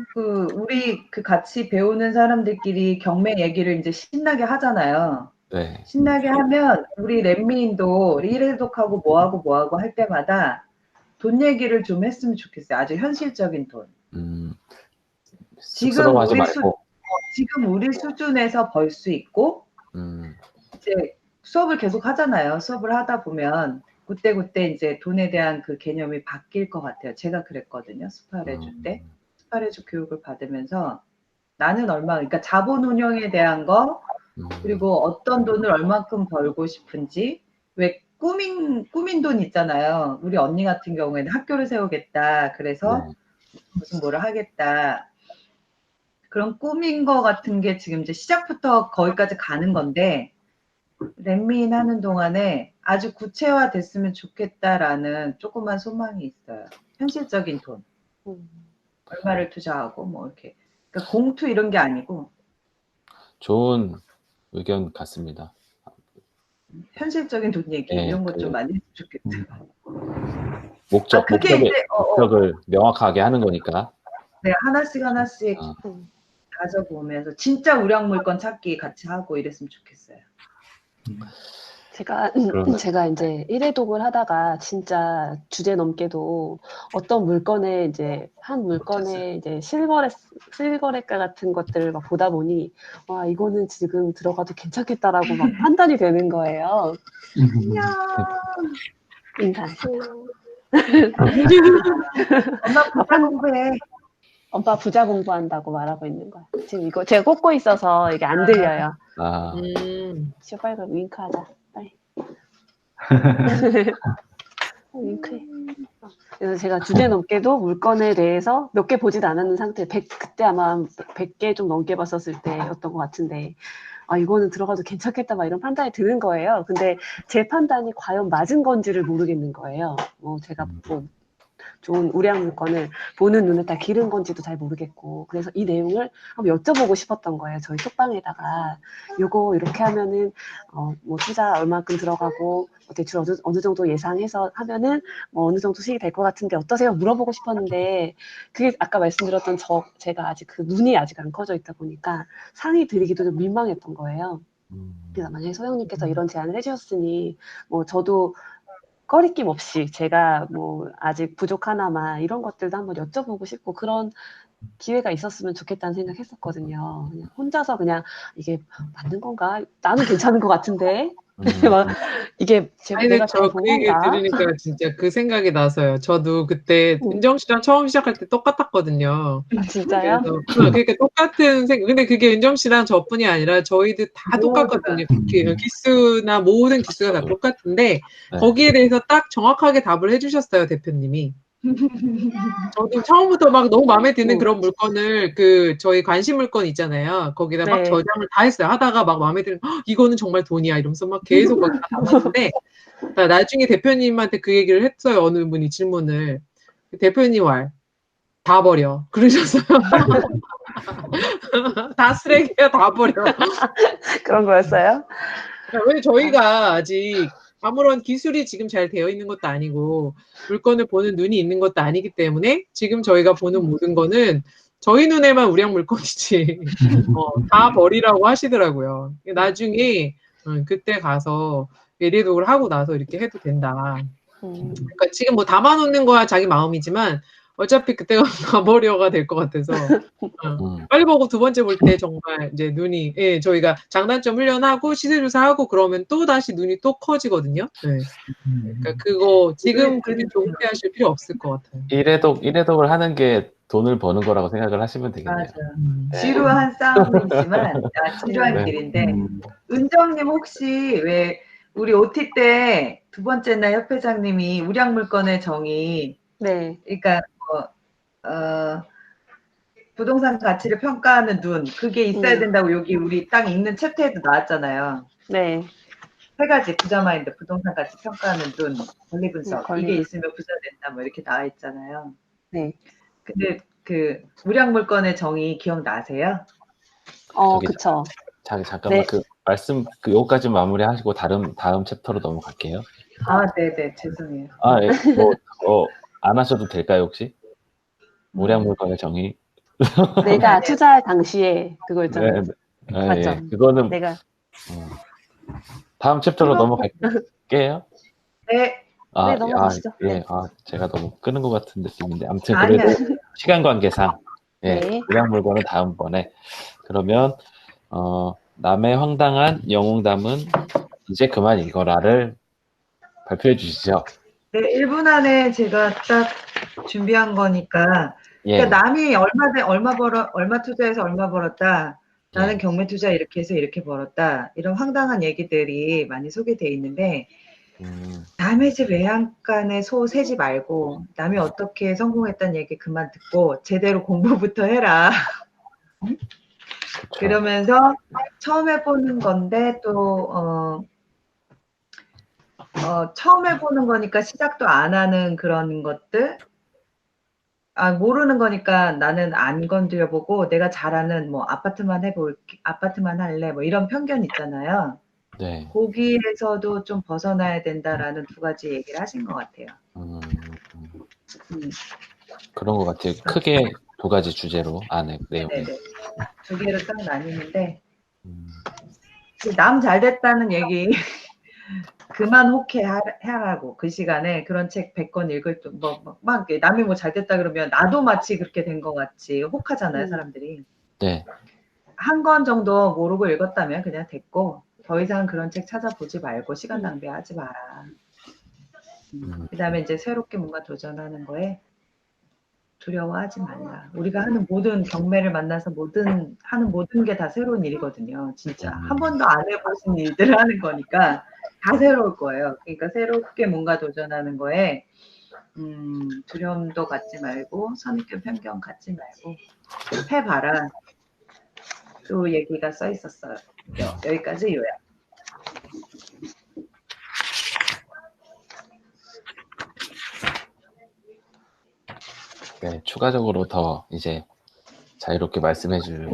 우리 같이 배우는 사람들끼리 경매 얘기를 이제 신나게 하잖아요. 네. 신나게 하면 우리 랩미인도 일해독하고 뭐하고 할 때마다 돈 얘기를 좀 했으면 좋겠어요. 아주 현실적인 돈. 지금 우리 수준에서 벌 수 있고 이제 수업을 계속 하잖아요. 수업을 하다 보면 그때 이제 돈에 대한 그 개념이 바뀔 것 같아요. 제가 그랬거든요. 스파레주 때. 스파레주 교육을 받으면서 나는 그러니까 자본 운용에 대한 거 그리고 어떤 돈을 얼만큼 벌고 싶은지 왜 꾸민 돈 있잖아요. 우리 언니 같은 경우에는 학교를 세우겠다. 그래서 네. 무슨 뭐를 하겠다. 그런 꾸민 거 같은 게 지금 이제 시작부터 거기까지 가는 건데, 랜민 하는 동안에 아주 구체화됐으면 좋겠다라는 조그만 소망이 있어요. 현실적인 돈. 얼마를 투자하고 뭐 이렇게. 그러니까 공투 이런 게 아니고 좋은 의견 같습니다. 현실적인 돈 얘기 네, 이런 것 좀 많이 했으면 좋겠어요. 그게 이제 목적을 명확하게 하는 거니까. 네, 하나씩 가져보면서 진짜 우량 물건 찾기 같이 하고 이랬으면 좋겠어요. 제가 이제 1회독을 하다가 진짜 주제 넘게도 어떤 물건에 이제 한 물건에 이제 실거래가 같은 것들을 막 보다 보니 와 이거는 지금 들어가도 괜찮겠다라고 막 판단이 되는 거예요. 인사. 엄마 부자 공부해. 엄마 부자 공부한다고 말하고 있는 거야. 지금 이거 제가 꽂고 있어서 이게 안 들려요. 빨리 윙크하자. 빨리. 윙크해. 그래서 제가 주제 넘게도 물건에 대해서 몇 개 보지도 않았는 상태, 그때 아마 100개 좀 넘게 봤었을 때였던 것 같은데, 아, 이거는 들어가도 괜찮겠다, 막 이런 판단이 드는 거예요. 근데 제 판단이 과연 맞은 건지를 모르겠는 거예요. 제가 뭐, 좋은 우량 물건을 보는 눈에 다 기른 건지도 잘 모르겠고, 그래서 이 내용을 한번 여쭤보고 싶었던 거예요. 저희 톡방에다가 요거 이렇게 하면은 뭐 투자 얼마큼 들어가고 대출 어느 정도 예상해서 하면은 뭐 어느 정도 수익이 될 것 같은데 어떠세요? 물어보고 싶었는데 그게 아까 말씀드렸던 제가 아직 그 눈이 아직 안 커져 있다 보니까 상의 드리기도 좀 민망했던 거예요. 그래서 만약에 소영님께서 이런 제안을 해주셨으니 뭐 저도 꺼리낌 없이 제가 뭐 아직 부족하나마 이런 것들도 한번 여쭤보고 싶고 그런 기회가 있었으면 좋겠다는 생각했었거든요. 그냥 혼자서 그냥 이게 맞는 건가? 나는 괜찮은 것 같은데 막 이게 내가 잘 본 그 얘기 건가? 들으니까 진짜 그 생각이 나서요. 저도 그때 은정 씨랑 처음 시작할 때 똑같았거든요. 아, 진짜요? 그래서 그러니까 똑같은 생각. 근데 그게 은정 씨랑 저뿐이 아니라 저희들 다 똑같거든요. 기수나 모든 기수가 다 똑같은데 거기에 대해서 딱 정확하게 답을 해주셨어요, 대표님이. 저도 처음부터 막 너무 마음에 드는 그런 물건을 저희 관심 물건 있잖아요. 거기다 막 저장을 다 했어요. 하다가 막 마음에 드는 이거는 정말 돈이야 이러면서 막 계속 거기다 담았는데 나중에 대표님한테 그 얘기를 했어요. 어느 분이 질문을. 대표님 다 버려. 그러셨어요. 다 쓰레기야, 다 버려. 그런 거였어요? 왜 저희가 아직 아무런 기술이 지금 잘 되어 있는 것도 아니고 물건을 보는 눈이 있는 것도 아니기 때문에 지금 저희가 보는 모든 거는 저희 눈에만 우량 물건이지 다 버리라고 하시더라고요. 나중에 그때 가서 예리독을 하고 나서 이렇게 해도 된다. 그러니까 지금 뭐 담아놓는 거야 자기 마음이지만 어차피 그때가 가버려가 될 것 같아서 빨리 보고 두 번째 볼 때 정말 이제 눈이 저희가 장단점 훈련하고 시세조사하고 그러면 또 다시 눈이 또 커지거든요. 네. 그러니까 그거 지금 그렇게 조급해하실 필요 없을 것 같아요. 1회독을 하는 게 돈을 버는 거라고 생각을 하시면 되겠네요. 맞아. 지루한 싸움이지만 지루한 길인데 은정님 혹시 왜 우리 OT 때 두 번째 날 협회장님이 우량 물건의 정의 그러니까 부동산 가치를 평가하는 눈 그게 있어야 된다고 여기 우리 딱 읽는 챕터에도 나왔잖아요. 네. 3가지 부자 마인드, 부동산 가치 평가하는 눈, 권리 분석 이게 있으면 부자 된다 뭐 이렇게 나와 있잖아요. 네. 근데 그 우량 물건의 정의 기억나세요? 그쵸. 잠깐만 그 말씀 요거까지 마무리하시고 다음 챕터로 넘어갈게요. 네네 죄송해요. 안 하셔도 될까요 혹시? 우량 물건의 정의. 내가 투자할 당시에 그거 있잖아요. 맞죠? 그거는 내가 다음 챕터로 넘어갈게요. 네. 네, 넘어가시죠. 제가 너무 끄는 것 같은 느낌인데 아무튼 그래도 시간 관계상 우량 물건은 다음번에 그러면 남의 황당한 영웅담은 이제 그만 읽어라를 발표해 주시죠. 네, 1분 안에 제가 딱 준비한 거니까 그러니까 남이 얼마 투자해서 얼마 벌었다. 나는 경매 투자 이렇게 해서 이렇게 벌었다. 이런 황당한 얘기들이 많이 소개되어 있는데 남의 집 외양간에 소 세지 말고 남이 어떻게 성공했다는 얘기 그만 듣고 제대로 공부부터 해라. 그쵸. 그러면서 처음 해보는 건데 또 처음 해보는 거니까 시작도 안 하는 그런 것들, 모르는 거니까 나는 안 건드려보고 내가 잘하는 뭐 아파트만 해볼게, 아파트만 할래, 뭐 이런 편견 있잖아요. 네. 거기에서도 좀 벗어나야 된다라는 두 가지 얘기를 하신 것 같아요. 음, 음, 그런 것 같아요. 크게 두 가지 주제로 안에 내용이. 네네. 두 개로 딱 나뉘는데 음, 남 잘됐다는 얘기 그만 하라고 그 시간에 그런 책 100권 읽을 막 남이 뭐 잘됐다 그러면 나도 마치 그렇게 된 것 같이 혹하잖아요, 사람들이. 네. 한 권 정도 모르고 읽었다면 그냥 됐고 더 이상 그런 책 찾아보지 말고 시간 낭비하지 마라. 그다음에 이제 새롭게 뭔가 도전하는 거에 두려워하지 말라. 우리가 하는 모든 경매를 만나서 하는 모든 게 다 새로운 일이거든요. 진짜 한 번도 안 해보신 일들을 하는 거니까 다 새로울 거예요. 그러니까 새롭게 뭔가 도전하는 거에 두려움도 갖지 말고 선입견 편견 갖지 말고 해봐라. 또 얘기가 써 있었어요. 여기까지 요약. 네, 추가적으로 더 이제 자유롭게 말씀해 주실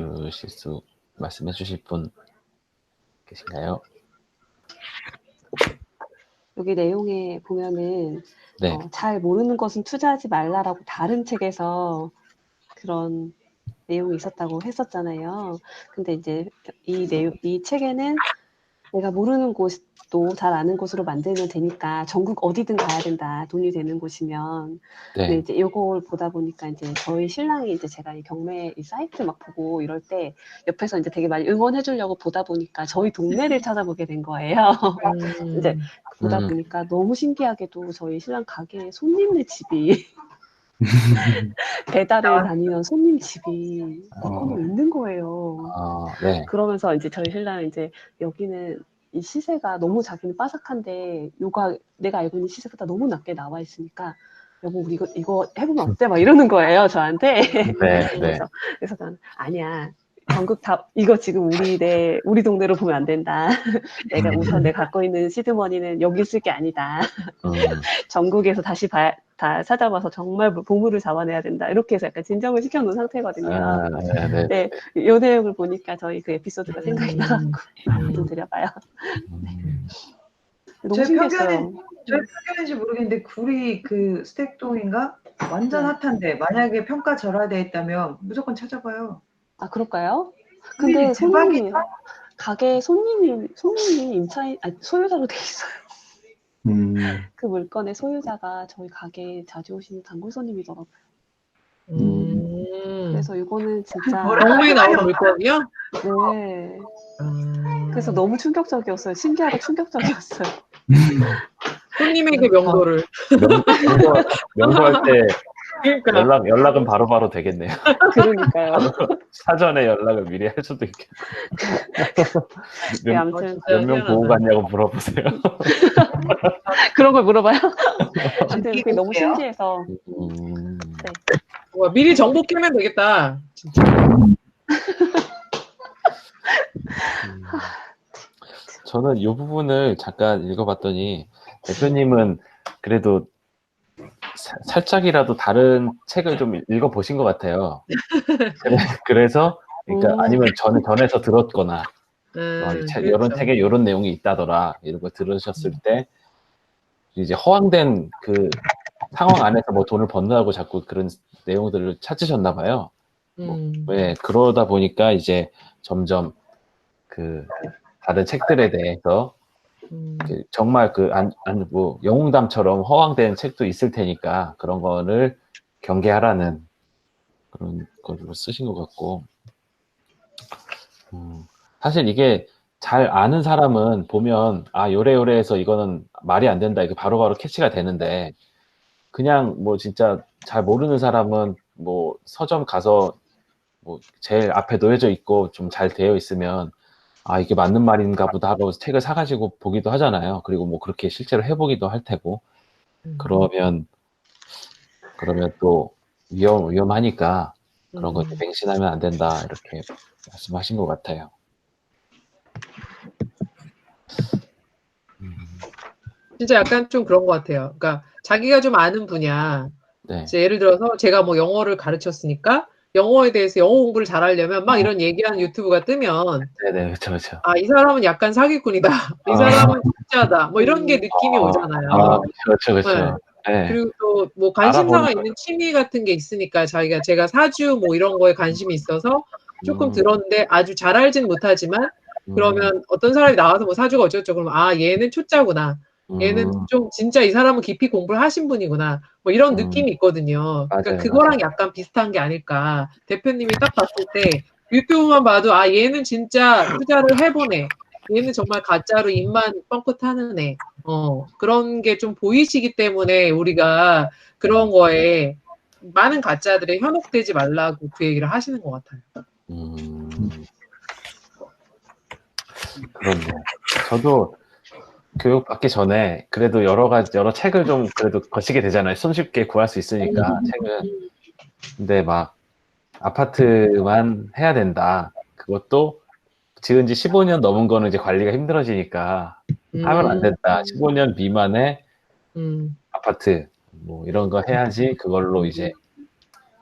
분 계신가요? 여기 내용에 보면은 네. 잘 모르는 것은 투자하지 말라라고 다른 책에서 그런 내용이 있었다고 했었잖아요. 근데 이제 이 책에는 내가 모르는 곳도 잘 아는 곳으로 만들면 되니까 전국 어디든 가야 된다. 돈이 되는 곳이면. 근데 네. 이제 이걸 보다 보니까 이제 저희 신랑이 이제 제가 이 경매 이 사이트 막 보고 이럴 때 옆에서 이제 되게 많이 응원해 주려고 보다 보니까 저희 동네를 찾아보게 된 거예요. 이제 보다 보니까 너무 신기하게도 저희 신랑 가게에 손님네 집이 배달을 다니는 손님 집이 있는 거예요. 네. 그러면서 이제 저희 신랑은 이제 여기는 이 시세가 너무 자기는 빠삭한데 내가 알고 있는 시세보다 너무 낮게 나와 있으니까 여보 우리 이거 해보면 어때? 막 이러는 거예요 저한테. 네. 그래서 난 아니야. 전국 다 이거 지금 우리 동네로 보면 안 된다. 내가 우선 내가 갖고 있는 시드머니는 여기 쓸 게 아니다. 전국에서 다시 다 찾아봐서 정말 보물을 잡아내야 된다. 이렇게 해서 약간 진정을 시켜놓은 상태거든요. 네, 이 내용을 보니까 저희 그 에피소드가 생각이 나갖고 좀 드려봐요. 너무 신기했어요. 저희 편견인지 모르겠는데 굴이 그 스택동인가 완전 핫한데 만약에 평가 절하돼 있다면 무조건 찾아봐요. 아 그럴까요? 근데 가게 손님이 소유자로 돼 있어요. 그 물건의 소유자가 저희 가게에 자주 오시는 단골 손님이더라고요. 그래서 이거는 진짜 경매에 나오는 물건이요? 네. 그래서 너무 충격적이었어요. 신기하고 충격적이었어요. 손님에게 명도를. 명도할 때 그러니까. 연락은 바로바로 되겠네요. 그러니까요. 사전에 연락을 미리 할 수도 있겠고. 네, 아무튼 몇 명 보고 갔냐고 물어보세요. 그런 걸 물어봐요. 아무튼 그게 너무 신기해서. 네. 와, 미리 정보 깨면 되겠다. 진짜. 저는 이 부분을 잠깐 읽어봤더니 대표님은 그래도 살짝이라도 다른 책을 좀 읽어보신 것 같아요. 그래서 그러니까 아니면 전에서 들었거나 이런 책에 이런 내용이 있다더라 이런 거 들으셨을 때 이제 허황된 그 상황 안에서 뭐 돈을 번다고 자꾸 그런 내용들을 찾으셨나 봐요. 네, 그러다 보니까 이제 점점 그 다른 책들에 대해서 정말 뭐 영웅담처럼 허황된 책도 있을 테니까 그런 거를 경계하라는 그런 걸로 쓰신 것 같고, 사실 이게 잘 아는 사람은 보면 요래요래해서 이거는 말이 안 된다 이게 바로바로 캐치가 되는데 그냥 뭐 진짜 잘 모르는 사람은 뭐 서점 가서 뭐 제일 앞에 놓여져 있고 좀 잘 되어 있으면 아, 이게 맞는 말인가 보다 하고 책을 사가지고 보기도 하잖아요. 그리고 뭐 그렇게 실제로 해보기도 할 테고. 그러면 또 위험하니까 그런 거 맹신하면 안 된다. 이렇게 말씀하신 것 같아요. 진짜 약간 좀 그런 것 같아요. 그러니까 자기가 좀 아는 분야, 네. 이제 예를 들어서 제가 뭐 영어를 가르쳤으니까 영어에 대해서 영어 공부를 잘하려면 막 이런 얘기하는 유튜브가 뜨면 네네, 그렇죠, 그렇죠. 아, 이 사람은 약간 사기꾼이다. 이 사람은 진짜다. 뭐 이런 게 느낌이 오잖아요. 그렇죠, 네. 그렇죠. 네. 그리고 또 뭐 관심사가 알아보니까. 있는 취미 같은 게 있으니까 제가 사주 뭐 이런 거에 관심이 있어서 조금 들었는데 아주 잘 알진 못하지만 그러면 어떤 사람이 나와서 뭐 사주가 어쩌고저쩌고 그러면 아, 얘는 초짜구나. 얘는 좀 진짜 이 사람은 깊이 공부를 하신 분이구나. 뭐 이런 느낌이 있거든요. 그러니까 맞아요, 그거랑 맞아요. 약간 비슷한 게 아닐까. 대표님이 딱 봤을 때 유튜브만 봐도 아, 얘는 진짜 투자를 해보네. 얘는 정말 가짜로 입만 뻥긋하는 애. 그런 게 좀 보이시기 때문에 우리가 그런 거에 많은 가짜들에 현혹되지 말라고 그 얘기를 하시는 것 같아요. 그렇네요. 저도 교육 받기 전에 그래도 여러 책을 좀 그래도 거치게 되잖아요. 손쉽게 구할 수 있으니까 책은. 근데 막 아파트만 해야 된다. 그것도 지은 지 15년 넘은 거는 이제 관리가 힘들어지니까 하면 안 된다. 15년 미만의 아파트 뭐 이런 거 해야지 그걸로 이제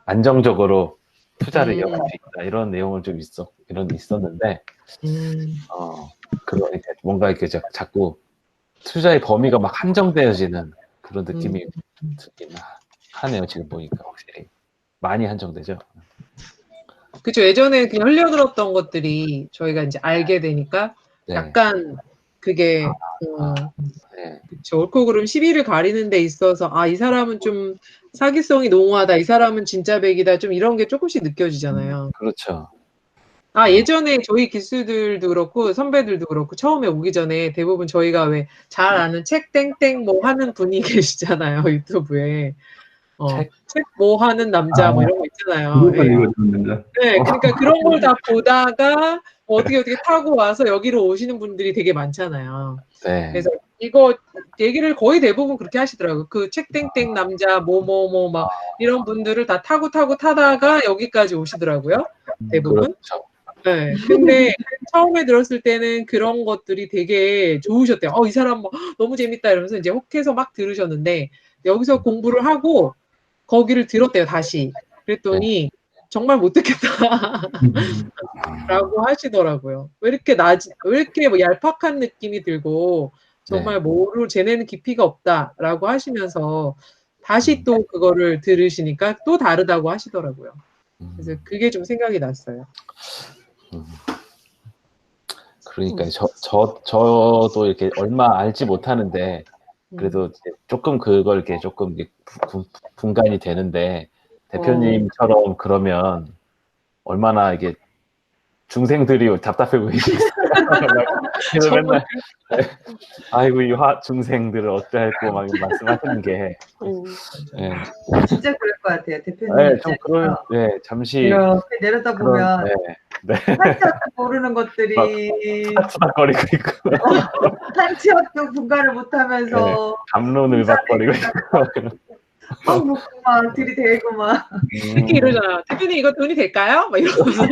안정적으로 투자를 이어갈 수 있다. 이런 내용을 좀 있었는데 그러니까 뭔가 이렇게 자꾸 투자의 범위가 막 한정되어지는 그런 느낌이 들긴 하네요. 지금 보니까 확실히 많이 한정되죠. 그쵸. 예전에 그냥 흘려들었던 것들이 저희가 이제 알게 되니까 네. 약간 그게 네. 그쵸. 옳고 그름 시비를 가리는 데 있어서 아, 이 사람은 좀 사기성이 농후하다. 이 사람은 진짜 백이다. 좀 이런 게 조금씩 느껴지잖아요. 그렇죠. 아, 예전에 저희 기수들도 그렇고 선배들도 그렇고 처음에 오기 전에 대부분 저희가 왜 잘 아는 책 땡땡 뭐 하는 분이 계시잖아요. 유튜브에. 책 뭐 하는 남자 뭐 이런 거 있잖아요. 예. 네, 그러니까 그런 걸 다 보다가 어떻게 타고 와서 여기로 오시는 분들이 되게 많잖아요. 네. 그래서 이거 얘기를 거의 대부분 그렇게 하시더라고요. 그 책 땡땡 남자 뭐 막 이런 분들을 다 타다가 여기까지 오시더라고요. 대부분. 그렇죠. 네. 근데 처음에 들었을 때는 그런 것들이 되게 좋으셨대요. 이 사람 뭐 너무 재밌다 이러면서 이제 혹해서 막 들으셨는데 여기서 공부를 하고 거기를 들었대요, 다시. 그랬더니 정말 못 듣겠다. 라고 하시더라고요. 왜 이렇게 뭐 얄팍한 느낌이 들고 정말 뭐를 쟤네는 깊이가 없다라고 하시면서 다시 또 그거를 들으시니까 또 다르다고 하시더라고요. 그래서 그게 좀 생각이 났어요. 그러니까 저도 이렇게 얼마 알지 못하는데 그래도 이제 조금 그걸 이렇게 조금 분간이 되는데 대표님처럼 그러면 얼마나 이게 중생들이 답답해 보이시겠어요. 그래서 맨날 아이고 이 중생들을 어찌할꼬 막 말씀하시는 게 진짜 그럴 것 같아요. 대표님 네, 좀 입장에서 잠시 이렇게 내려다보면 한치 앞도 모르는 것들이 투닥거리고 있고 한치 앞도 분간을 못하면서 담론을박거리고 있고 막 묻고 막 들이대고 막 특히 이러잖아. 대표님 이거 돈이 될까요? 막 이러면서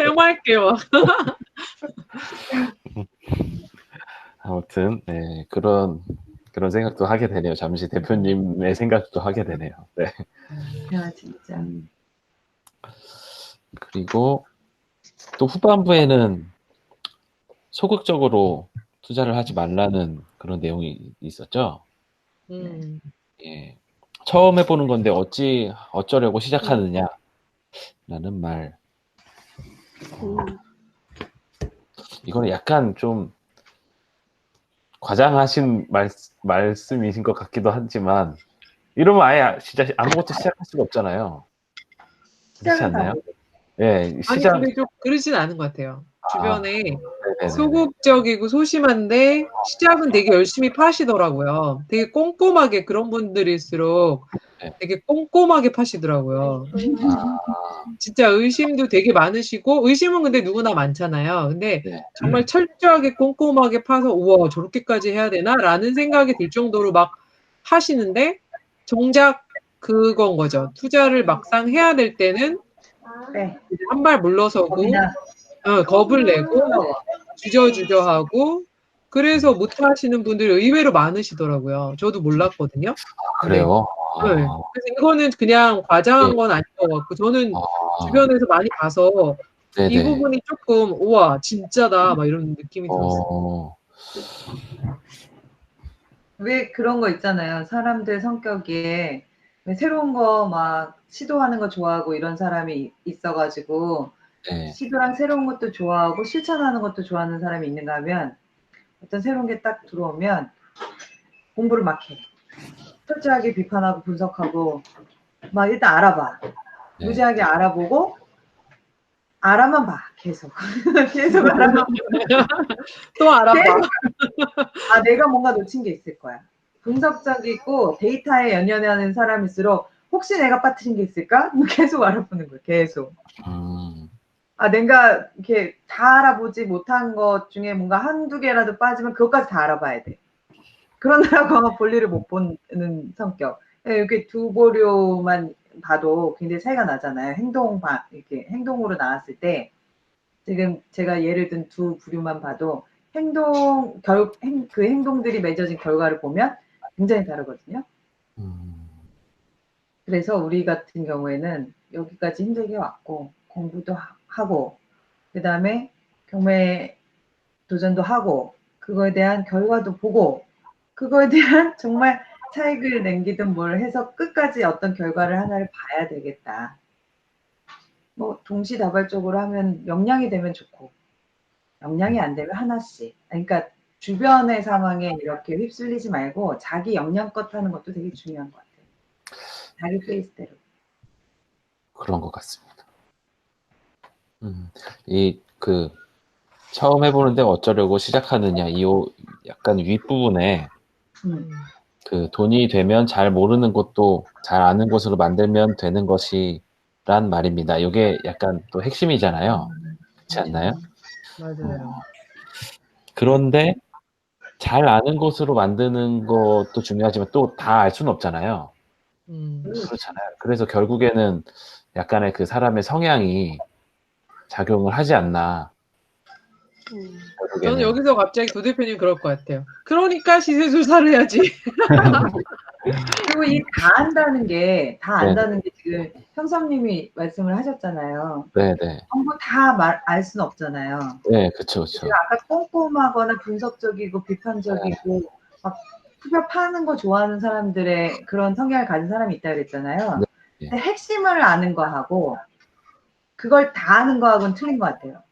해맑게요. 막. 아무튼 그런 생각도 하게 되네요. 잠시 대표님의 생각도 하게 되네요. 네. 야 진짜. 그리고 또 후반부에는 소극적으로 투자를 하지 말라는 그런 내용이 있었죠. 예. 처음 해보는 건데 어쩌려고 시작하느냐라는 말. 이거는 약간 좀 과장하신 말씀이신 것 같기도 하지만 이러면 아예 진짜 아무것도 시작할 수가 없잖아요. 그렇지 않나요? 예, 아니 근데 좀 그러진 않은 것 같아요. 주변에 네네네. 소극적이고 소심한데 시작은 되게 열심히 파시더라고요. 되게 꼼꼼하게 그런 분들일수록 네. 되게 꼼꼼하게 파시더라고요. 아, 진짜 의심도 되게 많으시고 의심은 근데 누구나 많잖아요. 근데 네. 정말 철저하게 꼼꼼하게 파서 '우와 저렇게까지 해야 되나?'라는 생각이 들 정도로 막 하시는데 정작 그건 거죠. 투자를 막상 해야 될 때는 네. 이제 한 발 물러서고 겁이나 겁을 내고 무서워. 주저주저하고 그래서 못 하시는 분들이 의외로 많으시더라고요. 저도 몰랐거든요. 근데 그래요? 네. 아, 그래서 이거는 그냥 과장한 네. 건 아닌 것 같고 저는 아, 주변에서 많이 봐서 이 네네. 부분이 조금 '우와 진짜다.' 막 이런 느낌이 들었어요. 어, 왜 그런 거 있잖아요. 사람들 성격에 왜 새로운 거 막 시도하는 거 좋아하고 이런 사람이 있어 가지고 네. 시도랑 새로운 것도 좋아하고 실천하는 것도 좋아하는 사람이 있는가 하면 어떤 새로운 게 딱 들어오면 공부를 막 해. 철저하게 비판하고 분석하고 막 일단 알아봐. 네. 무지하게 알아보고 알아만 봐. 계속. 계속 알아만 또 알아봐. 아, 내가 뭔가 놓친 게 있을 거야. 분석적이고 데이터에 연연하는 사람일수록 혹시 내가 빠뜨린 게 있을까? 계속 알아보는 거야. 계속. 아, 내가 이렇게 다 알아보지 못한 것 중에 뭔가 한두 개라도 빠지면 그것까지 다 알아봐야 돼. 그러느라고 아마 볼일을 못 보는 성격. 이렇게 두 보류만 봐도 굉장히 차이가 나잖아요. 이렇게 행동으로 나왔을 때 지금 제가 예를 든 두 부류만 봐도 그 행동들이 맺어진 결과를 보면 굉장히 다르거든요. 그래서 우리 같은 경우에는 여기까지 힘들게 왔고 공부도 하고 그다음에 경매 도전도 하고 그거에 대한 결과도 보고 그거에 대한 정말 차익을 남기든 뭘 해서 끝까지 어떤 결과를 하나를 봐야 되겠다. 뭐 동시다발적으로 하면 역량이 되면 좋고 역량이 안 되면 하나씩. 그러니까 주변의 상황에 이렇게 휩쓸리지 말고 자기 역량껏 하는 것도 되게 중요한 것 같아요. 자기 페이스대로. 그런 것 같습니다. 처음 해보는데 어쩌려고 시작하느냐, 약간 윗부분에 그 돈이 되면 잘 모르는 것도 잘 아는 것으로 만들면 되는 것이란 말입니다. 이게 약간 또 핵심이잖아요. 그렇지 않나요? 맞아요. 그런데 잘 아는 것으로 만드는 것도 중요하지만 또 다 알 수는 없잖아요. 그렇잖아요. 그래서 결국에는 약간의 그 사람의 성향이 작용을 하지 않나. 저는 결국에는. 여기서 갑자기 도 대표님 그럴 것 같아요. 그러니까 시세조사를 해야지. 그리고 이 다 안다는 게 네네. 지금 형사님이 말씀을 하셨잖아요. 네네. 전부 다 알 수는 없잖아요. 네, 그쵸. 제가 아까 꼼꼼하거나 분석적이고 비판적이고 막 투표 파는 거 좋아하는 사람들의 그런 성향을 가진 사람이 있다 그랬잖아요. 네. 근데 핵심을 아는 거하고 그걸 다 아는 거하고는 틀린 것 같아요.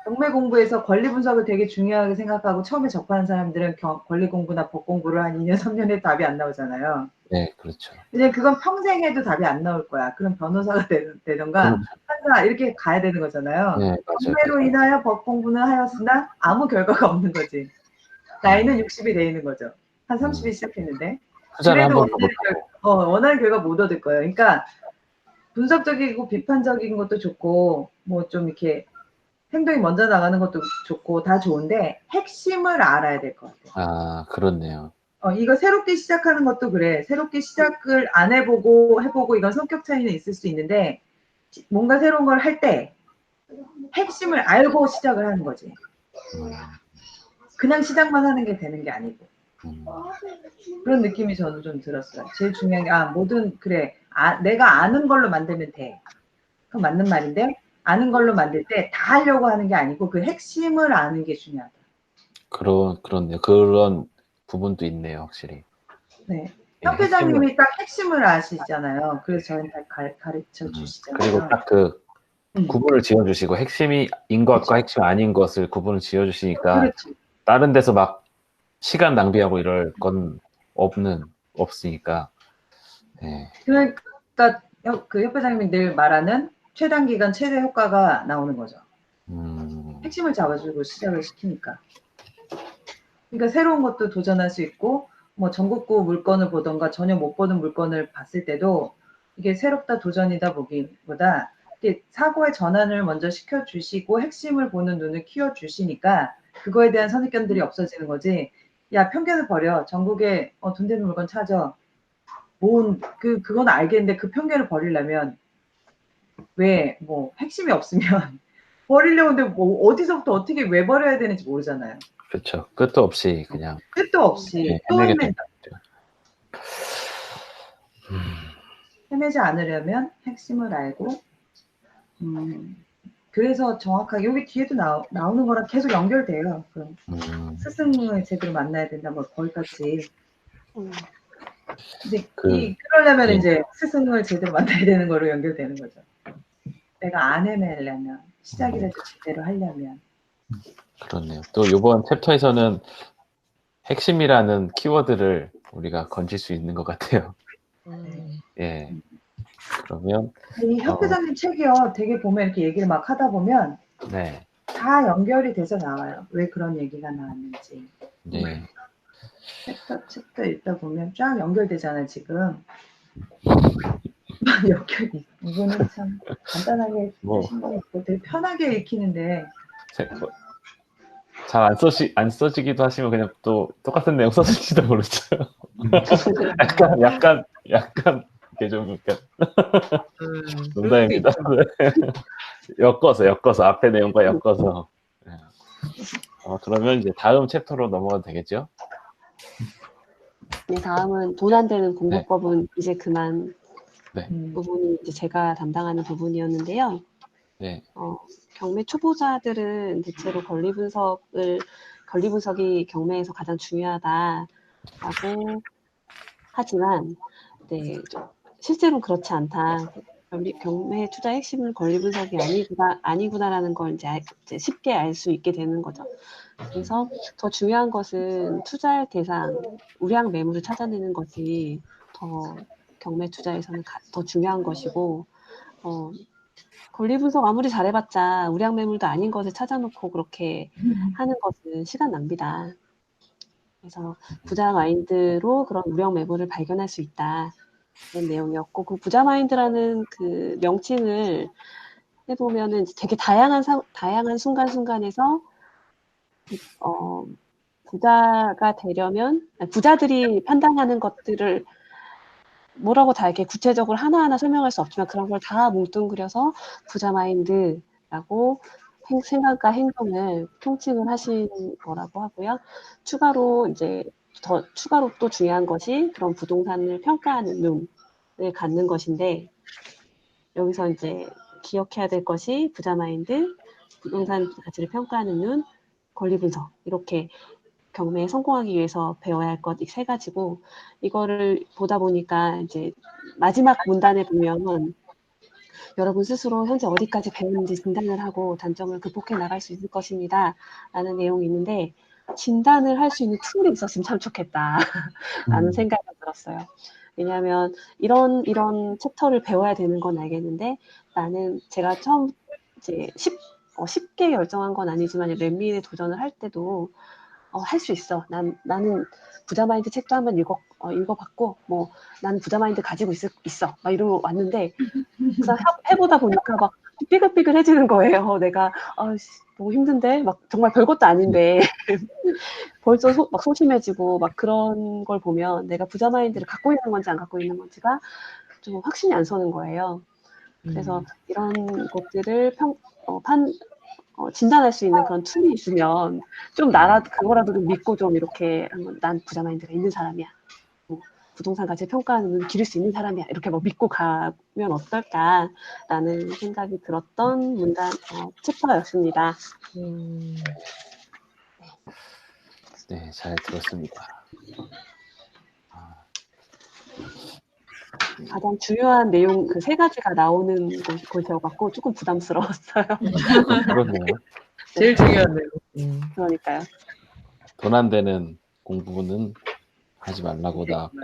경매 공부에서 권리 분석을 되게 중요하게 생각하고 처음에 접하는 사람들은 권리 공부나 법 공부를 한 2년, 3년에 답이 안 나오잖아요. 네, 그렇죠. 근데 그건 평생 해도 답이 안 나올 거야. 그럼 변호사가 되던가 그렇죠. 판사 이렇게 가야 되는 거잖아요. 네, 맞아요. 경매로 인하여 법 공부는 하였으나 아무 결과가 없는 거지. 나이는 60이 돼 있는 거죠. 한 30이 시작했는데. 투자를 한 그래도 번도 못하고. 원하는 결과 못 얻을 거예요. 그러니까 분석적이고 비판적인 것도 좋고 뭐 좀 이렇게 행동이 먼저 나가는 것도 좋고 다 좋은데 핵심을 알아야 될 것 같아요. 아, 그렇네요. 이거 새롭게 시작하는 것도 그래. 새롭게 시작을 안 해보고 이건 성격 차이는 있을 수 있는데 뭔가 새로운 걸 할 때 핵심을 알고 시작을 하는 거지. 그냥 시작만 하는 게 되는 게 아니고. 그런 느낌이 저는 좀 들었어요. 제일 중요한 게 그래. 내가 아는 걸로 만들면 돼. 그건 맞는 말인데 아는 걸로 만들 때 다 하려고 하는 게 아니고 그 핵심을 아는 게 중요하다. 그렇네요. 그런 부분도 있네요, 확실히. 네. 예, 형 회장님이 딱 핵심을 아시잖아요. 그래서 저희한테 가르쳐 주시잖아요. 그리고 딱 그 구분을 지어주시고 핵심인 것과 핵심 아닌 것을 구분을 지어주시니까 그렇지. 다른 데서 막 시간 낭비하고 이럴 건 없으니까. 네. 그러니까 그 협회장님이 늘 말하는 최단기간 최대 효과가 나오는 거죠. 핵심을 잡아주고 시작을 시키니까. 그러니까 새로운 것도 도전할 수 있고 뭐 전국구 물건을 보던가 전혀 못 보는 물건을 봤을 때도 이게 새롭다 도전이다 보기보다 이렇게 사고의 전환을 먼저 시켜주시고 핵심을 보는 눈을 키워주시니까 그거에 대한 선입견들이 없어지는 거지. 야, 편견을 버려. 전국에 돈 되는 물건 찾아. 그건 알겠는데 그 편견을 버리려면 왜 뭐 핵심이 없으면 버리려고 하는데 뭐 어디서부터 어떻게 왜 버려야 되는지 모르잖아요. 그렇죠. 끝도 없이 그냥 끝도 없이 또 헤매게 헤맨다. 되죠. 헤매지 않으려면 핵심을 알고 그래서 정확하게 여기 뒤에도 나오는 거랑 계속 연결돼요. 그럼 스승을 제대로 만나야 된다. 뭐 거기까지. 이제 그러려면 예. 이제 스승을 제대로 만나야 되는 거로 연결되는 거죠. 내가 안 헤매려면 시작이라도 제대로 하려면. 그렇네요. 또 이번 챕터에서는 핵심이라는 키워드를 우리가 건질 수 있는 것 같아요. 예. 그러면 이 협회장님 책이요. 되게 보면 이렇게 얘기를 막 하다 보면 네. 다 연결이 돼서 나와요. 왜 그런 얘기가 나왔는지. 네. 챕터 읽다 보면 쫙 연결되잖아요, 지금. 연결이. 이거는 참 간단하게 쓰신 거 있고 되게 편하게 읽히는데. 잘 안 써지기도 하시면 그냥 또 똑같은 내용 써질지도 모르죠. 약간 이게 좀 농담입니다. 엮어서 앞에 내용과 엮어서. 그러면 이제 다음 챕터로 넘어가도 되겠죠? 네, 다음은 돈 안 되는 공부법은 이제 그만 부분이 이제 제가 담당하는 부분이었는데요. 네. 경매 초보자들은 대체로 권리 분석이 경매에서 가장 중요하다라고 하지만, 네, 실제로 그렇지 않다. 경매 투자 핵심은 권리 분석이 아니구나라는 걸 이제 쉽게 알 수 있게 되는 거죠. 그래서 더 중요한 것은 투자할 대상, 우량 매물을 찾아내는 것이 더 경매 투자에서는 더 중요한 것이고, 권리 분석 아무리 잘해봤자 우량 매물도 아닌 것을 찾아놓고 그렇게 하는 것은 시간 낭비다. 그래서 부자 마인드로 그런 우량 매물을 발견할 수 있다. 그런 내용이었고, 그 부자 마인드라는 그 명칭을 해보면은 되게 다양한 순간순간에서 부자가 되려면 부자들이 판단하는 것들을 뭐라고 다 이렇게 구체적으로 하나하나 설명할 수 없지만 그런 걸 다 뭉뚱그려서 부자 마인드라고 생각과 행동을 통칭을 하신 거라고 하고요. 추가로 또 중요한 것이 그런 부동산을 평가하는 눈을 갖는 것인데, 여기서 이제 기억해야 될 것이 부자 마인드, 부동산 가치를 평가하는 눈, 권리 분석, 이렇게 경매에 성공하기 위해서 배워야 할 것 이 세 가지고, 이거를 보다 보니까 이제 마지막 문단에 보면 여러분 스스로 현재 어디까지 배웠는지 진단을 하고 단점을 극복해 나갈 수 있을 것입니다 라는 내용이 있는데, 진단을 할 수 있는 툴이 있었으면 참 좋겠다 라는 생각이 들었어요. 왜냐하면 이런 챕터를 배워야 되는 건 알겠는데, 제가 처음 이제 쉽게 결정한 건 아니지만 랩미에 도전을 할 때도 할 수 있어. 나는 부자 마인드 책도 한번 읽어봤고, 뭐 나는 부자 마인드 가지고 있어. 막 이러고 왔는데, 그래서 해보다 보니까 막 삐글삐글해지는 거예요. 내가 너무 힘든데, 막 정말 별것도 아닌데 벌써 막 소심해지고 막 그런 걸 보면 내가 부자 마인드를 갖고 있는 건지 안 갖고 있는 건지가 좀 확신이 안 서는 거예요. 그래서 이런 것들을 진단할 수 있는 그런 툴이 있으면 좀 그거라도 좀 믿고 좀 이렇게 난 부자 마인드가 있는 사람이야. 부동산 가치 평가하는 눈 기를 수 있는 사람이야. 이렇게 뭐 믿고 가면 어떨까라는 생각이 들었던 챕터였습니다. 네, 잘 들었습니다. 가장 중요한 내용 그 세 가지가 나오는 곳이어갖고 조금 부담스러웠어요. 그렇네요. 제일 중요한 내용. 그러니까요. 돈 안 되는 공부는 하지 말라고 나왔고.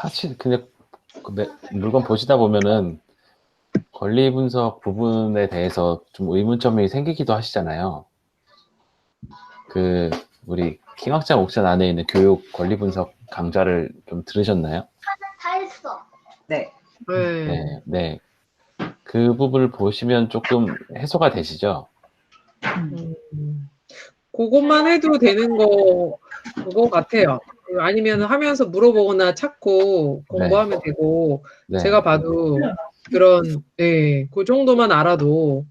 사실 근데 물건 보시다 보면은 권리 분석 부분에 대해서 좀 의문점이 생기기도 하시잖아요. 그 우리 킹학자 옥션 안에 있는 교육 권리 분석 강좌를 좀 들으셨나요? 네. 네, 네. 그 부분을 보시면 조금 해소가 되시죠? 그것만 해도 되는 그거 같아요. 아니면 하면서 물어보거나 찾고 공부하면 되고, 네. 제가 봐도 그런, 네, 그 정도만 알아도,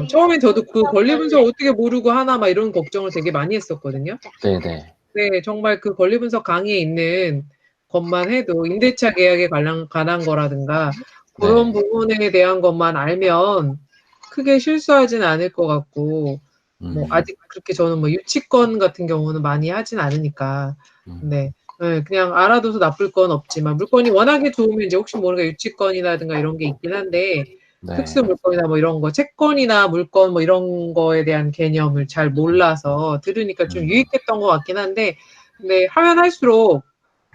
처음엔 저도 그 권리 분석 어떻게 모르고 하나 막 이런 걱정을 되게 많이 했었거든요. 네네. 네, 정말 그 권리 분석 강의에 있는 것만 해도 임대차 계약에 관한 거라든가 그런 부분에 대한 것만 알면 크게 실수하진 않을 것 같고, 뭐 아직 그렇게 저는 뭐 유치권 같은 경우는 많이 하진 않으니까, 네, 그냥 알아둬도 나쁠 건 없지만 물건이 워낙에 좋으면 이제 혹시 모르니까 유치권이라든가 이런 게 있긴 한데 네. 특수 물건이나 뭐 이런 거, 채권이나 물건 뭐 이런 거에 대한 개념을 잘 몰라서 들으니까 좀 유익했던 것 같긴 한데, 근데 하면 할수록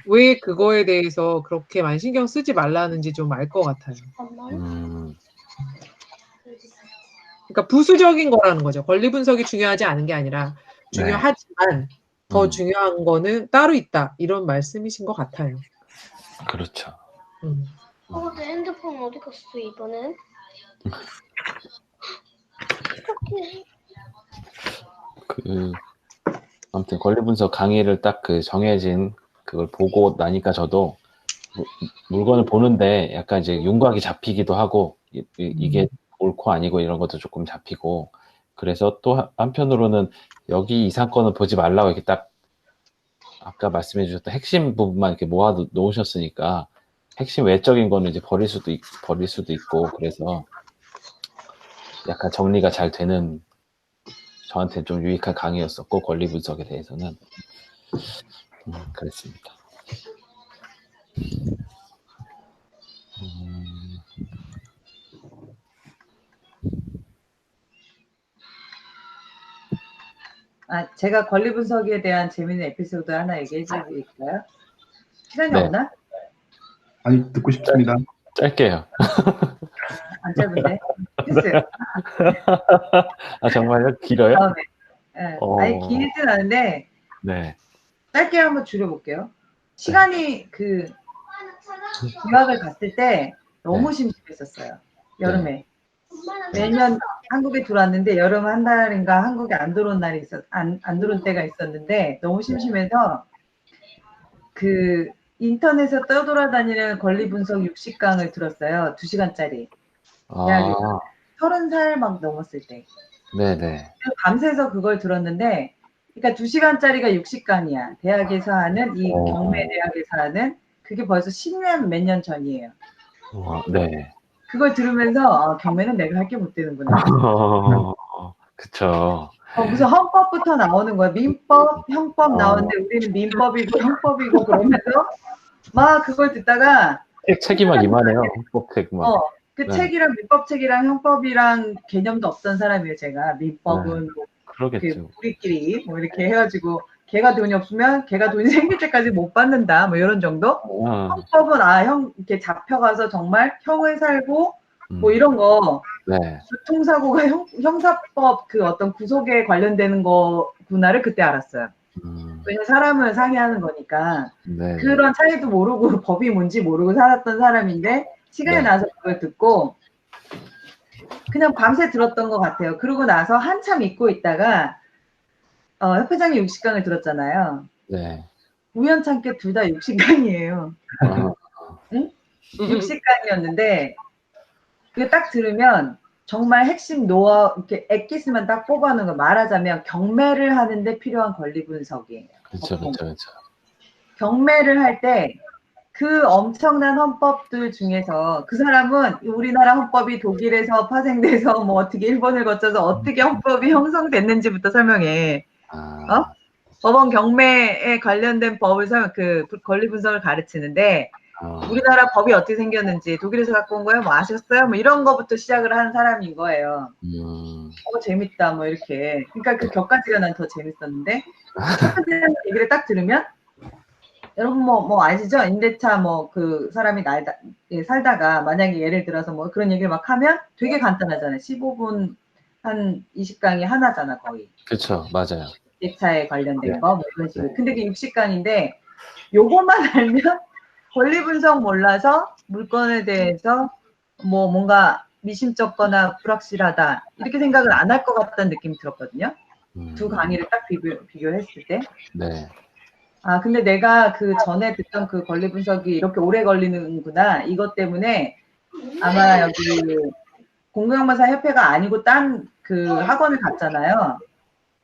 왜 그거에 대해서 그렇게 많이 신경 쓰지 말라는지 좀 알 것 같아요. 그러니까 부수적인 거라는 거죠. 권리 분석이 중요하지 않은 게 아니라 중요하지만 더 중요한 거는 따로 있다. 이런 말씀이신 것 같아요. 그렇죠. 내 핸드폰 어디 갔어, 이번엔? 아무튼 권리 분석 강의를 딱 그 정해진 그걸 보고 나니까 저도 물건을 보는데 약간 이제 윤곽이 잡히기도 하고 이게 옳고 아니고 이런 것도 조금 잡히고, 그래서 또 한편으로는 여기 이 사건은 보지 말라고 이렇게 딱 아까 말씀해 주셨던 핵심 부분만 이렇게 모아 놓으셨으니까 핵심 외적인 거는 이제 버릴 수도 있고, 그래서 약간 정리가 잘 되는, 저한테 좀 유익한 강의였었고, 권리 분석에 대해서는 그랬습니다. 제가 권리 분석에 대한 재미있는 에피소드 하나 얘기해 드릴까요? 시간이 네. 없나? 아니, 듣고 싶습니다. 짧게요. 안 짧은데? 됐어요. 아, 정말요? 길어요? 다음에. 네. 아니, 길진 않은데, 네. 짧게 한번 줄여볼게요. 시간이 유학을 갔을 때 너무 심심했었어요. 여름에. 매년 한국에 들어왔는데 여름 한 달인가 한국에 안 들어온 날이 안 들어온 때가 있었는데 너무 심심해서 인터넷에 떠돌아다니는 권리 분석 60강을 들었어요. 2시간짜리. 대학에서 30살 막 넘었을 때. 네네. 밤새서 그걸 들었는데, 그러니까 2시간짜리가 60강이야. 대학에서 하는, 이 경매 대학에서 하는, 그게 벌써 10년 몇 년 전이에요. 네. 그걸 들으면서 경매는 내가 할 게 못 되는구나. 그쵸. 무슨 헌법부터 나오는 거야. 민법, 형법 나오는데 우리는 민법이고 형법이고 그러면서 막 그걸 듣다가 책이 막 이만해요. 헌법책 막. 그 책이랑 민법책이랑 형법이랑 개념도 없던 사람이에요. 제가 민법은 그러겠죠. 우리끼리 뭐 이렇게 해가지고 걔가 돈이 없으면 걔가 돈이 생길 때까지 못 받는다 뭐 이런 정도. 형법은 이렇게 잡혀가서 정말 형을 살고 뭐 이런 거. 교통사고가 형사법 어떤 구속에 관련되는 거구나를 그때 알았어요. 왜냐면 사람을 상해하는 거니까. 그런 차이도 모르고 법이 뭔지 모르고 살았던 사람인데 시간이 나서 그걸 듣고 그냥 밤새 들었던 것 같아요. 그러고 나서 한참 잊고 있다가 협회장이 60강을 들었잖아요. 우연찮게 둘 다 60강이에요. 응? 60강이었는데 그게 딱 들으면 정말 핵심 노하우, 이렇게 엑기스만 딱 뽑아놓은 거 말하자면 경매를 하는데 필요한 권리 분석이에요. 그렇죠. 경매를 할 때 그 엄청난 헌법들 중에서 그 사람은 우리나라 헌법이 독일에서 파생돼서 뭐 어떻게 일본을 거쳐서 어떻게 헌법이 형성됐는지부터 설명해. 법원 경매에 관련된 법을 권리 분석을 가르치는데 우리나라 법이 어떻게 생겼는지 독일에서 갖고 온 거예요? 뭐 아셨어요? 뭐 이런 거부터 시작을 하는 사람인 거예요. 재밌다 뭐 이렇게. 그러니까 그 격까지가 난 더 재밌었는데 첫 번째 얘기를 딱 들으면 여러분 뭐 아시죠? 임대차 뭐 그 사람이 살다가 만약에 예를 들어서 뭐 그런 얘기를 막 하면 되게 간단하잖아요. 15분 한 20강이 하나잖아, 거의. 그쵸, 맞아요. 임대차에 관련된 네. 거, 뭐 이런 식으로. 네. 근데 그게 60강인데, 요것만 알면 권리 분석 몰라서 물건에 대해서 뭐 뭔가 미심쩍거나 불확실하다, 이렇게 생각을 안 할 것 같다는 느낌이 들었거든요. 두 강의를 딱 비교했을 때. 네. 아, 근데 내가 그 전에 듣던 그 권리 분석이 이렇게 오래 걸리는구나. 이것 때문에 아마 여기 공공영마사 협회가 아니고 딴 그 학원을 갔잖아요.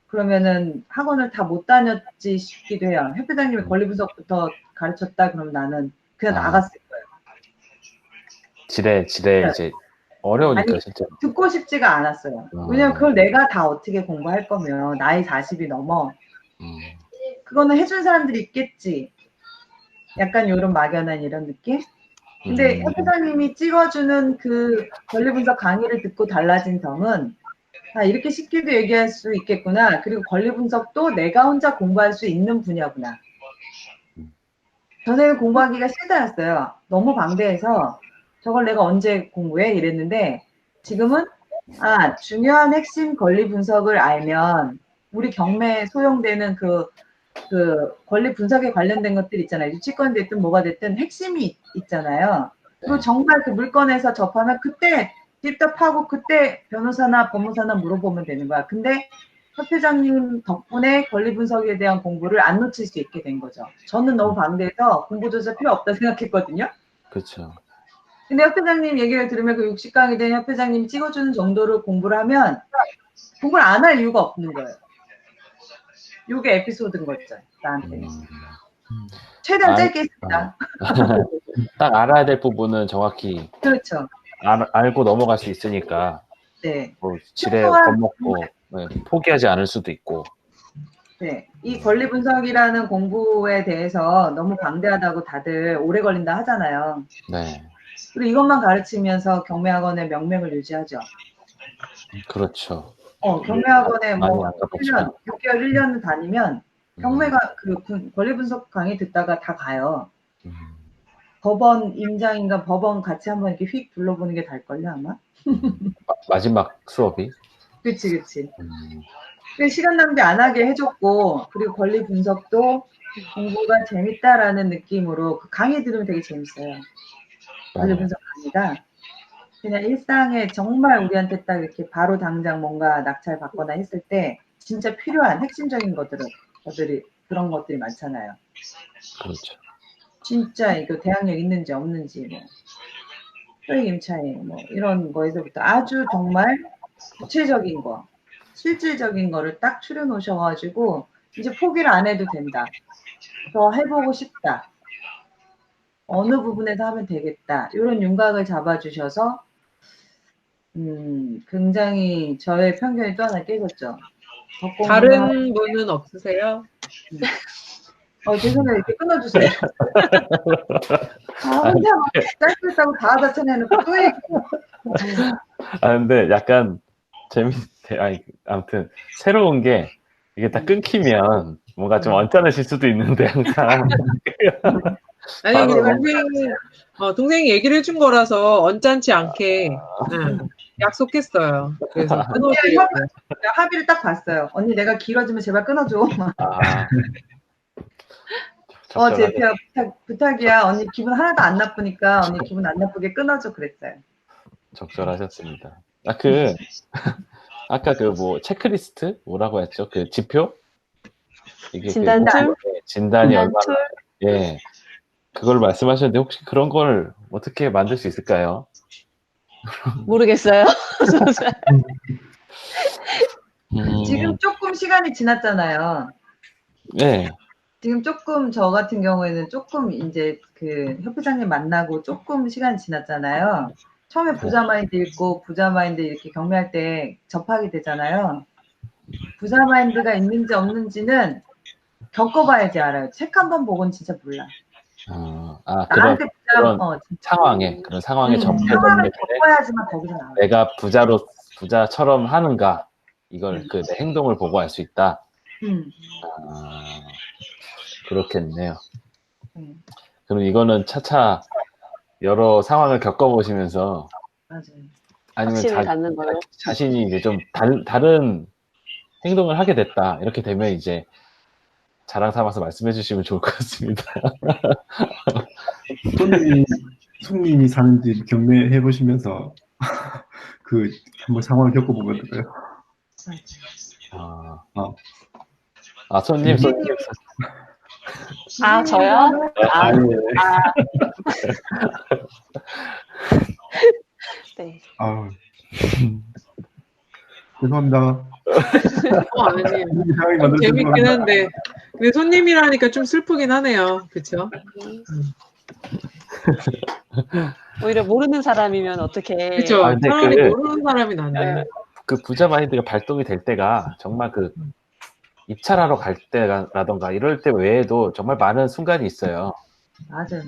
그러면은 학원을 다 못 다녔지 싶기도 해요. 협회장님이 권리 분석부터 가르쳤다 그러면 나는 그냥 나갔을 거예요. 지뢰 이제 어려우니까 아니, 실제로. 듣고 싶지가 않았어요. 왜냐면 그걸 내가 다 어떻게 공부할 거면 나이 40이 넘어. 그거는 해준 사람들이 있겠지. 약간 이런 막연한 이런 느낌? 근데 협회장님이 찍어주는 그 권리 분석 강의를 듣고 달라진 점은 아, 이렇게 쉽게도 얘기할 수 있겠구나. 그리고 권리 분석도 내가 혼자 공부할 수 있는 분야구나. 전에는 공부하기가 싫다였어요. 너무 방대해서 저걸 내가 언제 공부해? 이랬는데 지금은 아, 중요한 핵심 권리 분석을 알면 우리 경매에 소용되는 그 권리 분석에 관련된 것들 있잖아요. 유치권 됐든 뭐가 됐든 핵심이 있잖아요. 그리고 정말 그 물건에서 접하면 그때 찝답하고 그때 변호사나 법무사나 물어보면 되는 거야. 근데 협회장님 덕분에 권리 분석에 대한 공부를 안 놓칠 수 있게 된 거죠. 저는 너무 방대해서 공부조차 필요 없다 생각했거든요. 그렇죠. 근데 협회장님 얘기를 들으면 그 60강에 대한 협회장님 찍어주는 정도로 공부를 하면 공부를 안 할 이유가 없는 거예요. 요게 에피소드인 거죠, 나한테. 최대한 짧게 했습니다. 딱 알아야 될 부분은 정확히 그렇죠. 알고 넘어갈 수 있으니까 네. 뭐 지뢰 겁먹고 포기하지 않을 수도 있고. 네. 이 권리 분석이라는 공부에 대해서 너무 방대하다고 다들 오래 걸린다 하잖아요. 네. 그리고 이것만 가르치면서 경매학원의 명맥을 유지하죠. 그렇죠. 경매학원에 뭐 많이 1년, 6개월, 1년 다니면 경매가 그 권리 분석 강의 듣다가 다 가요. 법원 임장인가 법원 같이 한번 이렇게 휙 둘러보는 게 달걸요, 아마? 마지막 수업이? 그치. 시간 낭비 안 하게 해줬고, 그리고 권리 분석도 공부가 재밌다라는 느낌으로 그 강의 들으면 되게 재밌어요. 권리 분석 강의가. 그냥 일상에 정말 우리한테 딱 이렇게 바로 당장 뭔가 낙찰 받거나 했을 때 진짜 필요한 핵심적인 그런 것들이 많잖아요. 그렇죠. 진짜 이거 대항력 있는지 없는지 뭐 소액 임차인 뭐 이런 거에서부터 아주 정말 구체적인 거, 실질적인 거를 딱 추려 놓으셔가지고 이제 포기를 안 해도 된다. 더 해보고 싶다. 어느 부분에서 하면 되겠다. 이런 윤곽을 잡아주셔서 굉장히 저의 편견이 또 하나 깨졌죠. 다른 분은 없으세요? 죄송해요. 이렇게 끊어주세요. 혼자 막 짧게 했다고 다 자천해놓고 또 얘기해. 근데 약간 아무튼 새로운 게 이게 딱 끊기면 뭔가 좀 언짢으실 수도 있는데 항상. 아니 동생이 얘기를 해준 거라서 언짢지 않게 약속했어요. 그래서 끊어드리려고. 합의를 딱 봤어요. 언니 내가 길어지면 제발 끊어줘. 제피야 부탁이야. 언니 기분 하나도 안 나쁘니까 언니 기분 안 나쁘게 끊어줘 그랬어요. 적절하셨습니다. 아까 그 뭐 체크리스트 뭐라고 했죠? 그 지표? 이게 진단툴? 진단이 얼마나 그걸 말씀하셨는데 혹시 그런 걸 어떻게 만들 수 있을까요? 모르겠어요. 지금 조금 시간이 지났잖아요. 네. 지금 조금 저 같은 경우에는 조금 이제 그 협회장님 만나고 조금 시간이 지났잖아요. 처음에 부자 마인드 읽고 부자 마인드 이렇게 경매할 때 접하게 되잖아요. 부자 마인드가 있는지 없는지는 겪어봐야지 알아요. 책 한 번 보고는 진짜 몰라. 그런 상황에 상황을 겪어야지만 거기서 나와요. 내가 부자처럼 하는가 이걸 내 행동을 보고 알 수 있다. 그렇겠네요. 그럼 이거는 차차 여러 상황을 겪어보시면서 맞아요. 아니면 확신을 갖는 걸로. 자신이 이제 좀 다른 행동을 하게 됐다. 이렇게 되면 이제 자랑 삼아서 말씀해 주시면 좋을 것 같습니다. 손님이 사는 집 경매해 보시면서 그 한번 상황을 겪어보면 어떨까요? 손님. 아, 저요? 아, 네. 네. 아, 죄송합니다. 아니에요. 이 상황이 좀 만들어서 재밌긴 죄송합니다. 한데 근데 손님이라니까 좀 슬프긴 하네요. 그렇죠? 오히려 모르는 사람이면 어떻게. 그렇죠. 근데 차라리 모르는 사람이 낫네. 그 부자 마인드가 발동이 될 때가 정말 그 입찰하러 갈 때라던가 이럴 때 외에도 정말 많은 순간이 있어요. 맞아요.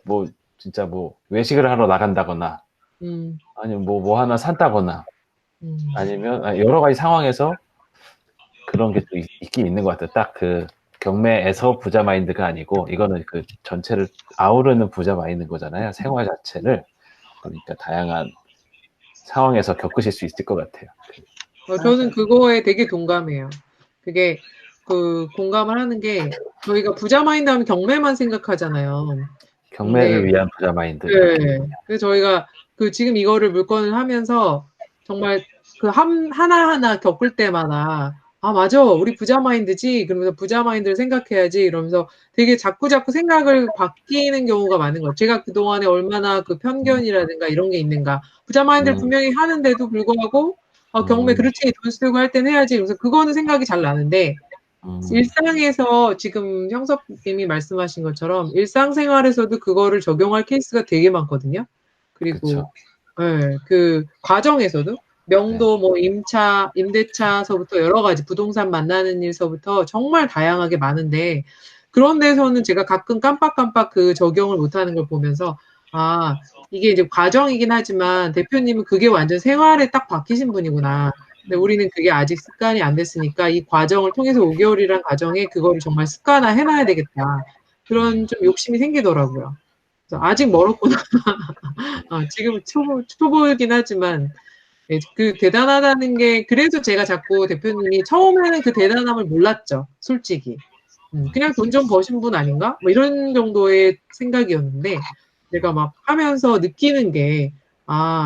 뭐 진짜 뭐 외식을 하러 나간다거나 아니면 뭐 하나 산다거나 아니면 여러 가지 상황에서 그런 게 또 있긴 있는 것 같아요. 딱 그 경매에서 부자 마인드가 아니고 이거는 그 전체를 아우르는 부자 마인드인 거잖아요. 생활 자체를. 그러니까 다양한 상황에서 겪으실 수 있을 것 같아요. 저는 그거에 되게 동감해요. 그게 그 공감을 하는 게 저희가 부자 마인드 하면 경매만 생각하잖아요. 경매를 위한 부자 마인드. 네. 그래서 저희가 그 지금 이거를 물건을 하면서 정말 그 하나하나 겪을 때마다 아, 맞아. 우리 부자 마인드지. 그러면서 부자 마인드를 생각해야지. 이러면서 되게 자꾸자꾸 생각을 바뀌는 경우가 많은 거예요. 제가 그동안에 얼마나 그 편견이라든가 이런 게 있는가. 부자 마인드를 분명히 하는데도 불구하고 경매 그렇지. 돈 쓰고 할 땐 해야지. 그래서 그거는 생각이 잘 나는데 일상에서 지금 형섭님이 말씀하신 것처럼 일상생활에서도 그거를 적용할 케이스가 되게 많거든요. 그리고 네, 그 과정에서도 명도 뭐 임대차서부터 여러 가지 부동산 만나는 일서부터 정말 다양하게 많은데 그런 데서는 제가 가끔 깜빡깜빡 그 적용을 못하는 걸 보면서 아, 이게 이제 과정이긴 하지만 대표님은 그게 완전 생활에 딱 박히신 분이구나. 근데 우리는 그게 아직 습관이 안 됐으니까 이 과정을 통해서 5개월이란 과정에 그거를 정말 습관화 해놔야 되겠다. 그런 좀 욕심이 생기더라고요. 그래서 아직 멀었구나. 지금 초보이긴 하지만 그 대단하다는 게 그래서 제가 자꾸 대표님이 처음에는 그 대단함을 몰랐죠. 솔직히. 그냥 돈 좀 버신 분 아닌가? 뭐 이런 정도의 생각이었는데 내가 막 하면서 느끼는 게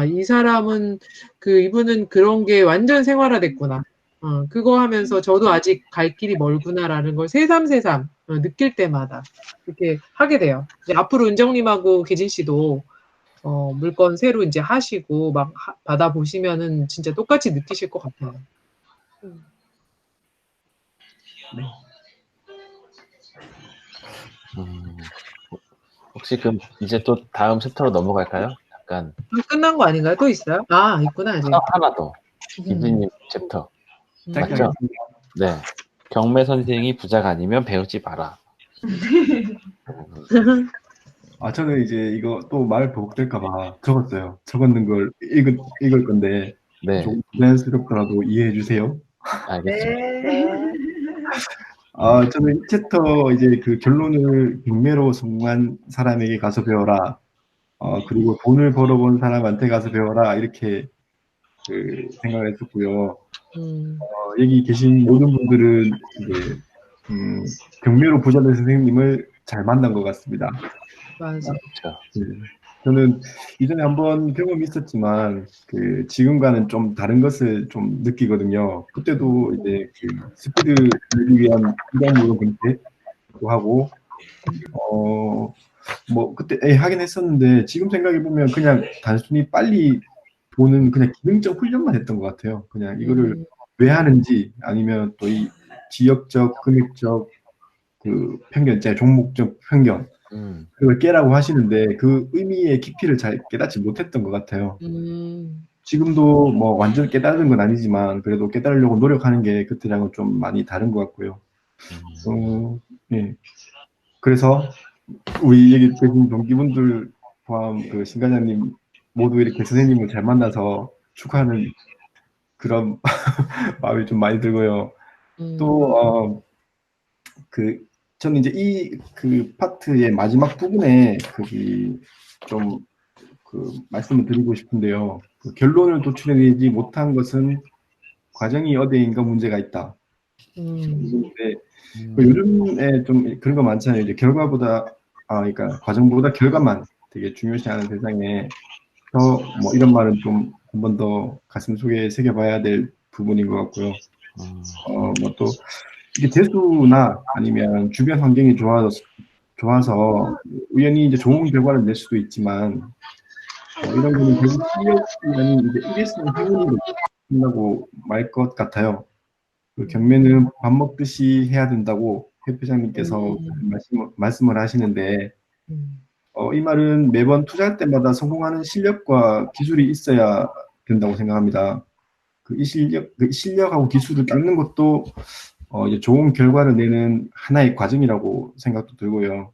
이 사람은 이분은 그런 게 완전 생활화됐구나. 그거 하면서 저도 아직 갈 길이 멀구나라는 걸 새삼새삼 느낄 때마다 이렇게 하게 돼요. 이제 앞으로 은정님하고 계진 씨도 물건 새로 이제 하시고 막 받아보시면은 진짜 똑같이 느끼실 것 같아요. 네. 혹시 그럼 이제 또 다음 챕터로 넘어갈까요? 약간 끝난 거 아닌가요? 또 있어요? 있구나 아직. 하나 더. 기준님 챕터. 짧게 맞죠? 하겠습니다. 네. 경매 선생이 부자가 아니면 배우지 마라. 저는 이제 이거 또 말 버벅될까봐 적었어요. 적었는 걸 읽을 건데 네. 좀 부자연스럽더라도 이해해 주세요. 알겠습니다. 저는 이 챕터 이제 그 결론을 경매로 성공한 사람에게 가서 배워라. 그리고 돈을 벌어본 사람한테 가서 배워라. 이렇게 그 생각을 했었고요. 여기 계신 모든 분들은 이제 경매로 부자 된 선생님을 잘 만난 것 같습니다. 맞아. 네. 저는 이전에 한번 경험이 있었지만 지금과는 좀 다른 것을 좀 느끼거든요. 그때도 이제 스피드 내기 위한 부담으로 검색도 하고 뭐 그때 하긴 했었는데 지금 생각해 보면 그냥 단순히 빨리 보는 그냥 기능적 훈련만 했던 것 같아요. 그냥 이거를 왜 하는지 아니면 또 이 지역적, 금액적 그 편견, 종목적 편견 그걸 깨라고 하시는데 그 의미의 깊이를 잘 깨닫지 못했던 것 같아요. 지금도 뭐 완전 깨달은 건 아니지만 그래도 깨달으려고 노력하는 게 그때랑은 좀 많이 다른 것 같고요. 네. 그래서 우리 여기 계신 동기분들 포함 그 신과장님 모두 이렇게 선생님을 잘 만나서 축하하는 그런 마음이 좀 많이 들고요. 또 저는 이제 이 그 파트의 마지막 부분에 거기 좀 그 말씀을 드리고 싶은데요. 그 결론을 도출해내지 못한 것은 과정이 어디인가 문제가 있다. 근데 그 요즘에 좀 그런 거 많잖아요. 이제 결과보다 그러니까 과정보다 결과만 되게 중요시하는 세상에 뭐 이런 말은 좀 한 번 더 가슴 속에 새겨봐야 될 부분인 것 같고요. 뭐 또 이게 재수나 아니면 주변 환경이 좋아서 우연히 이제 좋은 결과를 낼 수도 있지만 이런 거는 결국 실력이 아닌 이제 일회성 행운으로 끝나고 말 것 같아요. 그 경매는 밥 먹듯이 해야 된다고 회장님께서 말씀을 하시는데 이 말은 매번 투자할 때마다 성공하는 실력과 기술이 있어야 된다고 생각합니다. 이 실력하고 기술을 닦는 것도 이제 좋은 결과를 내는 하나의 과정이라고 생각도 들고요.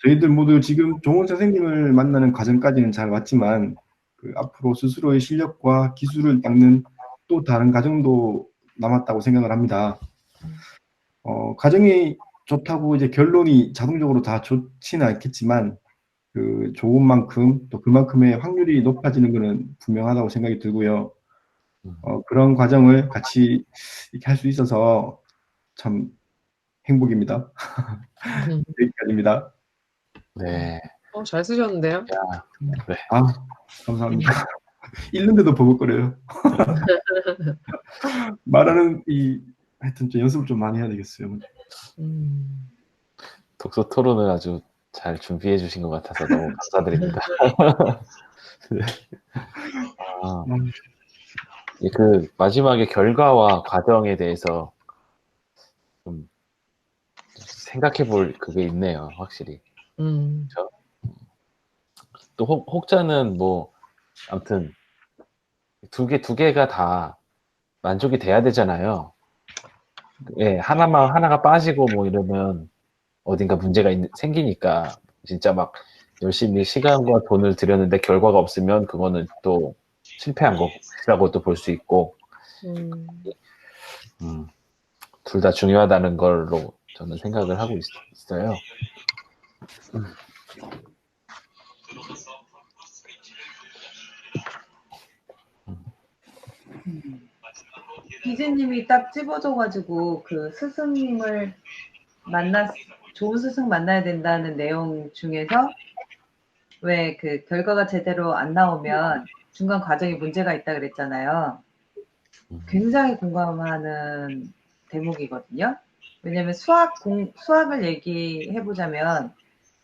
저희들 모두 지금 좋은 선생님을 만나는 과정까지는 잘 왔지만 그 앞으로 스스로의 실력과 기술을 닦는 또 다른 과정도 남았다고 생각을 합니다. 과정이 좋다고 이제 결론이 자동적으로 다 좋지는 않겠지만 그 좋은 만큼 또 그만큼의 확률이 높아지는 것은 분명하다고 생각이 들고요. 그런 과정을 같이 이렇게 할 수 있어서 참 행복입니다. 여기까지입니다. 네. 잘 쓰셨는데요? 야, 네. 감사합니다. 읽는데도 버벅거려요. 말하는 하여튼 좀 연습을 좀 많이 해야 되겠어요. 독서 토론을 아주 잘 준비해 주신 것 같아서 너무 감사드립니다. 네. 그 마지막에 결과와 과정에 대해서 좀 생각해 볼 그게 있네요, 확실히. 그렇죠? 또 혹자는 뭐 아무튼 두 개가 다 만족이 돼야 되잖아요. 예, 하나가 빠지고 뭐 이러면 어딘가 문제가 생기니까 진짜 막 열심히 시간과 돈을 들였는데 결과가 없으면 그거는 또 실패한 것이라고도 볼 수 있고 둘 다 중요하다는 걸로 저는 생각을 하고 있어요. 기재님이 딱 찝어줘가지고 그 스승님을 좋은 스승 만나야 된다는 내용 중에서 왜 그 결과가 제대로 안 나오면 중간 과정에 문제가 있다 그랬잖아요. 굉장히 공감하는 대목이거든요. 왜냐하면 수학을 얘기해보자면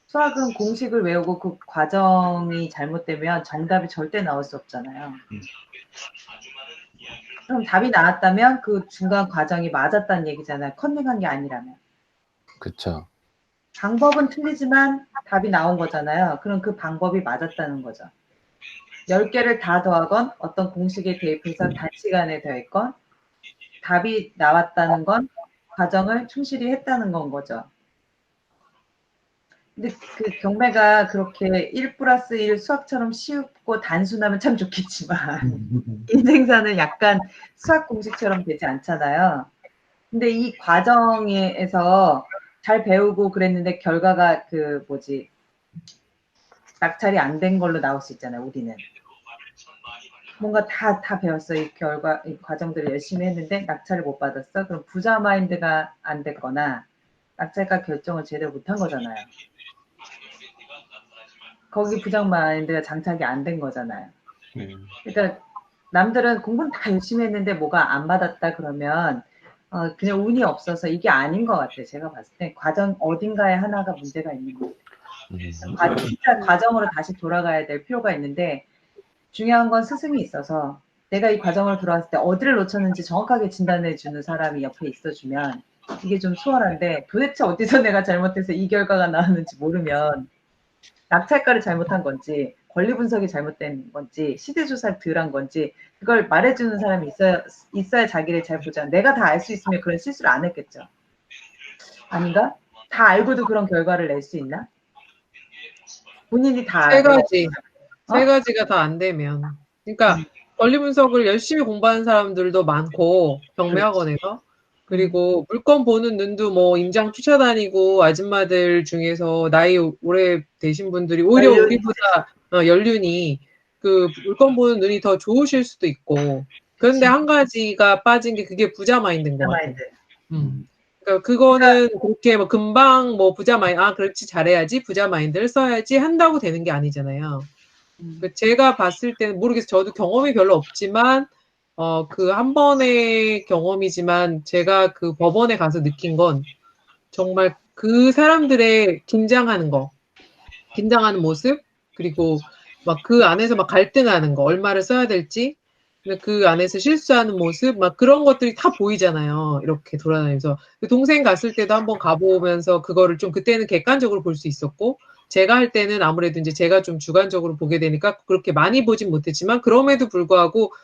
수학은 공식을 외우고 그 과정이 잘못되면 정답이 절대 나올 수 없잖아요. 그럼 답이 나왔다면 그 중간 과정이 맞았다는 얘기잖아요. 컨닝한 게 아니라면. 그렇죠. 방법은 틀리지만 답이 나온 거잖아요. 그럼 그 방법이 맞았다는 거죠. 10개를 다 더하건 어떤 공식에 대입해서 단시간에 더했건 답이 나왔다는 건 과정을 충실히 했다는 건 거죠. 근데 그 경매가 그렇게 1+1 수학처럼 쉽고 단순하면 참 좋겠지만 인생사는 약간 수학 공식처럼 되지 않잖아요. 근데 이 과정에서 잘 배우고 그랬는데 결과가 낙찰이 안 된 걸로 나올 수 있잖아요, 우리는. 뭔가 다 배웠어. 이 과정들을 열심히 했는데 낙찰을 못 받았어. 그럼 부자 마인드가 안 됐거나 낙찰가 결정을 제대로 못한 거잖아요. 거기 부자 마인드가 장착이 안 된 거잖아요. 그러니까 남들은 공부는 다 열심히 했는데 뭐가 안 받았다 그러면 그냥 운이 없어서 이게 아닌 것 같아요. 제가 봤을 때 과정 어딘가에 하나가 문제가 있는 것 같아요. 진짜 과정으로 다시 돌아가야 될 필요가 있는데 중요한 건 스승이 있어서 내가 이 과정을 돌아왔을 때 어디를 놓쳤는지 정확하게 진단해 주는 사람이 옆에 있어주면 이게 좀 수월한데 도대체 어디서 내가 잘못해서 이 결과가 나왔는지 모르면 낙찰가를 잘못한 건지 권리 분석이 잘못된 건지 시대 조사를 덜 한 건지 그걸 말해주는 사람이 있어야 자기를 잘 보자. 내가 다 알 수 있으면 그런 실수를 안 했겠죠. 아닌가? 다 알고도 그런 결과를 낼 수 있나? 본인이 다 알고 세 가지가 다 안 되면. 그러니까 권리 분석을 열심히 공부하는 사람들도 많고 경매학원에서 그리고 물건 보는 눈도 뭐 임장 쫓아다니고 아줌마들 중에서 나이 오래 되신 분들이 오히려 연륜이 우리보다 연륜이 그 물건 보는 눈이 더 좋으실 수도 있고. 그런데 한 가지가 빠진 게 그게 부자 마인드인 것 같아요. 마인드. 그러니까 그거는 그렇게 뭐 금방 뭐 부자 마인드, 그렇지 잘해야지 부자 마인드를 써야지 한다고 되는 게 아니잖아요. 제가 봤을 때는 모르겠어요. 저도 경험이 별로 없지만 그 한 번의 경험이지만 제가 그 법원에 가서 느낀 건 정말 그 사람들의 긴장하는 모습, 그리고 막 그 안에서 막 갈등하는 거, 얼마를 써야 될지, 그 안에서 실수하는 모습, 막 그런 것들이 다 보이잖아요. 이렇게 돌아다니면서. 동생 갔을 때도 한번 가보면서 그거를 좀 그때는 객관적으로 볼 수 있었고, 제가 할 때는 아무래도 이제 제가 좀 주관적으로 보게 되니까 그렇게 많이 보진 못했지만, 그럼에도 불구하고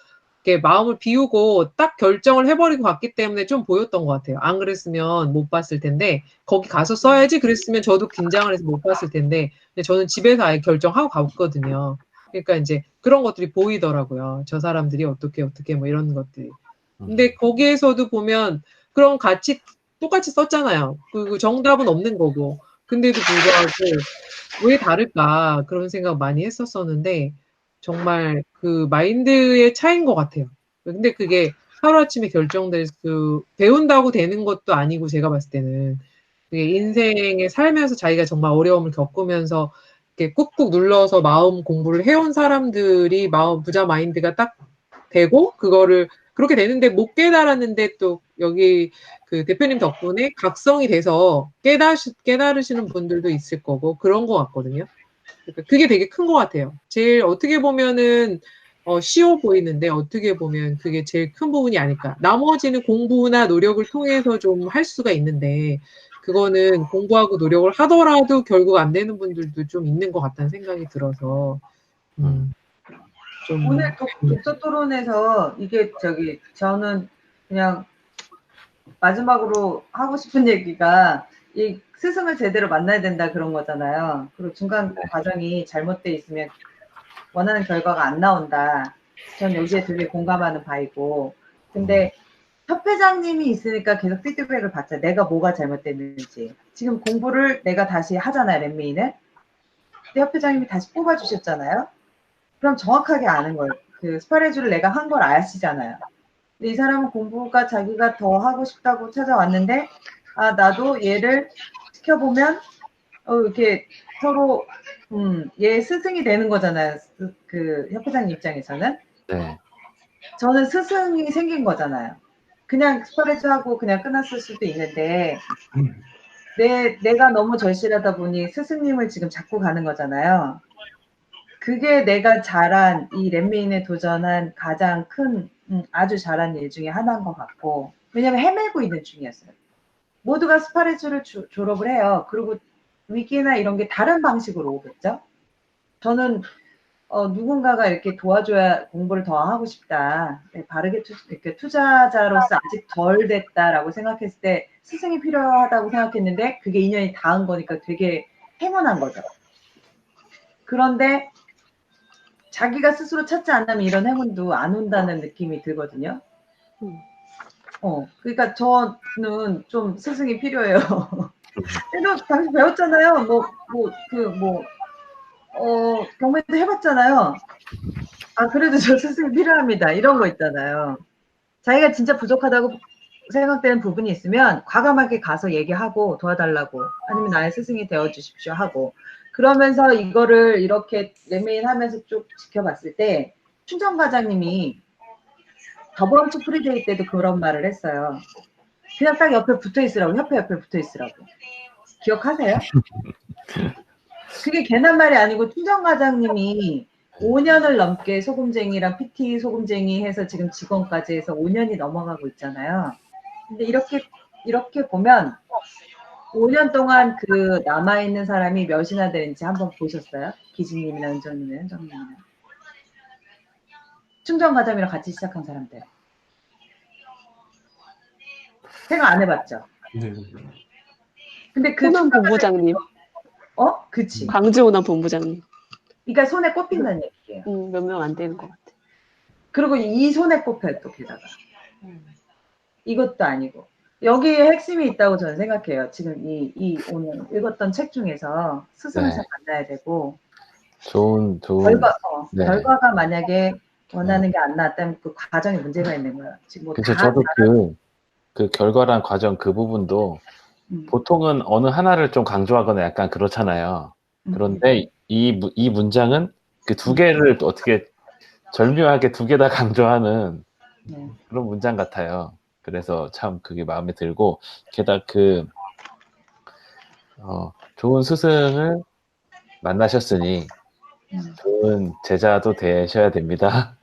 이렇게 마음을 비우고 딱 결정을 해버리고 갔기 때문에 좀 보였던 것 같아요. 안 그랬으면 못 봤을 텐데, 거기 가서 써야지 그랬으면 저도 긴장을 해서 못 봤을 텐데, 근데 저는 집에서 아예 결정하고 갔거든요. 그러니까 이제 그런 것들이 보이더라고요. 저 사람들이 어떻게 뭐 이런 것들이. 근데 거기에서도 보면 그런 같이 똑같이 썼잖아요. 그리고 정답은 없는 거고. 근데도 불구하고 왜 다를까 그런 생각 많이 했었었는데 정말 그 마인드의 차이인 것 같아요. 근데 그게 하루아침에 결정될 배운다고 되는 것도 아니고 제가 봤을 때는 그게 인생에 살면서 자기가 정말 어려움을 겪으면서 이렇게 꾹꾹 눌러서 마음 공부를 해온 사람들이 마음 부자 마인드가 딱 되고 그거를 그렇게 되는데 못 깨달았는데 또 여기 그 대표님 덕분에 각성이 돼서 깨달으시는 분들도 있을 거고 그런 것 같거든요. 그러니까 그게 되게 큰 것 같아요. 제일 어떻게 보면은 쉬워 보이는데 어떻게 보면 그게 제일 큰 부분이 아닐까. 나머지는 공부나 노력을 통해서 좀 할 수가 있는데 그거는 공부하고 노력을 하더라도 결국 안 되는 분들도 좀 있는 것 같다는 생각이 들어서 좀 오늘 독서 토론에서 이게 저는 그냥 마지막으로 하고 싶은 얘기가 이 스승을 제대로 만나야 된다 그런 거잖아요. 그리고 중간 과정이 잘못돼 있으면 원하는 결과가 안 나온다. 전 여기에 되게 공감하는 바이고. 근데 협회장님이 있으니까 계속 피드백을 받자. 내가 뭐가 잘못됐는지. 지금 공부를 내가 다시 하잖아요, 랩메인을. 근데 협회장님이 다시 뽑아주셨잖아요. 그럼 정확하게 아는 거예요. 그 스파레주를 내가 한 걸 아시잖아요. 근데 이 사람은 공부가 자기가 더 하고 싶다고 찾아왔는데, 나도 얘를 지켜보면, 이렇게 서로, 얘 스승이 되는 거잖아요. 그 협회장님 입장에서는. 네. 저는 스승이 생긴 거잖아요. 그냥 스파레주 하고 그냥 끝났을 수도 있는데, 내가 너무 절실하다 보니 스승님을 지금 잡고 가는 거잖아요. 그게 내가 잘한 이 랩메인에 도전한 가장 큰 아주 잘한 일 중에 하나인 것 같고 왜냐면 헤매고 있는 중이었어요. 모두가 스파레주를 졸업을 해요. 그리고 위기나 이런 게 다른 방식으로 오겠죠. 저는 누군가가 이렇게 도와줘야 공부를 더 하고 싶다. 네, 바르게 이렇게 투자자로서 아직 덜 됐다라고 생각했을 때 스승이 필요하다고 생각했는데 그게 2년이 닿은 거니까 되게 행운한 거죠. 그런데 자기가 스스로 찾지 않으면 이런 행운도 안 온다는 느낌이 들거든요. 그러니까 저는 좀 스승이 필요해요. 그래도 당신 배웠잖아요. 경매도 해봤잖아요. 그래도 저 스승이 필요합니다. 이런 거 있잖아요. 자기가 진짜 부족하다고 생각되는 부분이 있으면 과감하게 가서 얘기하고 도와달라고 아니면 나의 스승이 되어주십시오 하고 그러면서 이거를 이렇게 랩메인 하면서 쭉 지켜봤을 때 충정 과장님이 저번 주 프리데이 때도 그런 말을 했어요. 그냥 딱 옆에 붙어 있으라고 협회 옆에 붙어 있으라고 기억하세요? 그게 괜한 말이 아니고 충정 과장님이 5년을 넘게 소금쟁이랑 PT 소금쟁이 해서 지금 직원까지 해서 5년이 넘어가고 있잖아요. 근데 이렇게 보면 5년 동안 그 남아있는 사람이 몇이나 되는지 한번 보셨어요? 기진님이나 은정님이나 현정님이나. 충정 과장이랑 같이 시작한 사람들. 생각 안 해봤죠? 네. 근데 그 호남 본부장님. 그치. 광주 호남 본부장님. 그러니까 손에 꼽힌다는 얘기예요. 몇 명 안 되는 것 같아. 그리고 이 손에 꼽혀요, 또 게다가. 이것도 아니고. 여기에 핵심이 있다고 저는 생각해요. 지금 이 오늘 읽었던 책 중에서 스승을 네. 잘 만나야 되고 좋은 네. 결과가 만약에 원하는 게 안 나왔다면 그 과정에 문제가 있는 거예요. 지금 뭐 그래서 다 저도 그 결과란 과정 그 부분도 보통은 어느 하나를 좀 강조하거나 약간 그렇잖아요. 그런데 이 문장은 그 두 개를 또 어떻게 절묘하게 두 개 다 강조하는 네. 그런 문장 같아요. 그래서 참 그게 마음에 들고, 게다가 좋은 스승을 만나셨으니 좋은 제자도 되셔야 됩니다.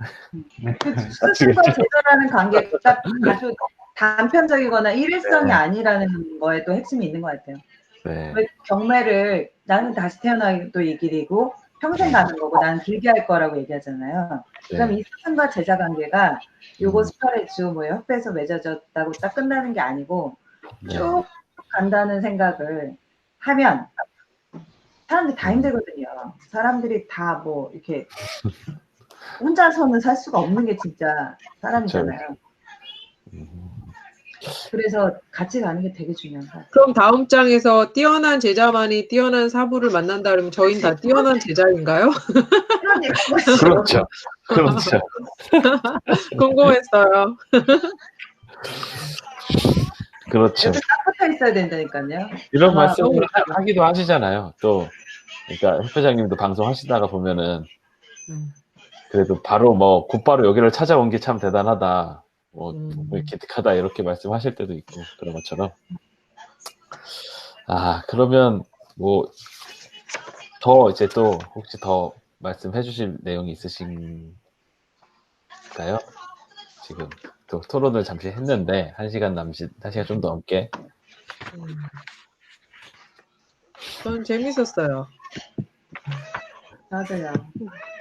스승과 제자라는 관계가 딱 아주 단편적이거나 일회성이 네. 아니라는 거에 또 핵심이 있는 것 같아요. 네. 왜 경매를 나는 다시 태어나도 이 길이고 평생 가는 거고 나는 길게 할 거라고 얘기하잖아요. 그럼 이 스승과 제자 관계가 요거 스파레주 뭐 협회에서 맺어졌다고 딱 끝나는 게 아니고 쭉 간다는 생각을 하면 사람들이 다 힘들거든요. 사람들이 다 뭐 이렇게 혼자서는 살 수가 없는 게 진짜 사람이잖아요. 그래서 같이 가는 게 되게 중요한 것 같아요. 그럼 다음 장에서 뛰어난 제자만이 뛰어난 사부를 만난다 그러면 저희는 다 뛰어난 제자인가요? 그렇죠. 그렇죠. 궁금했어요. 그렇죠. 여기 딱 붙어 있어야 된다니까요. 이런 아마 말씀을 하기도 하시잖아요. 또, 그러니까 협회장님도 방송 하시다가 보면은, 그래도 바로 뭐, 곧바로 여기를 찾아온 게 참 대단하다. 뭐, 기특하다. 이렇게 말씀하실 때도 있고, 그런 것처럼. 그러면, 뭐, 더 이제 또, 혹시 더 말씀해 주실 내용이 있으신가요? 지금, 또 토론을 잠시 했는데, 1시간 좀 더 넘게. 저는 재밌었어요. 맞아요.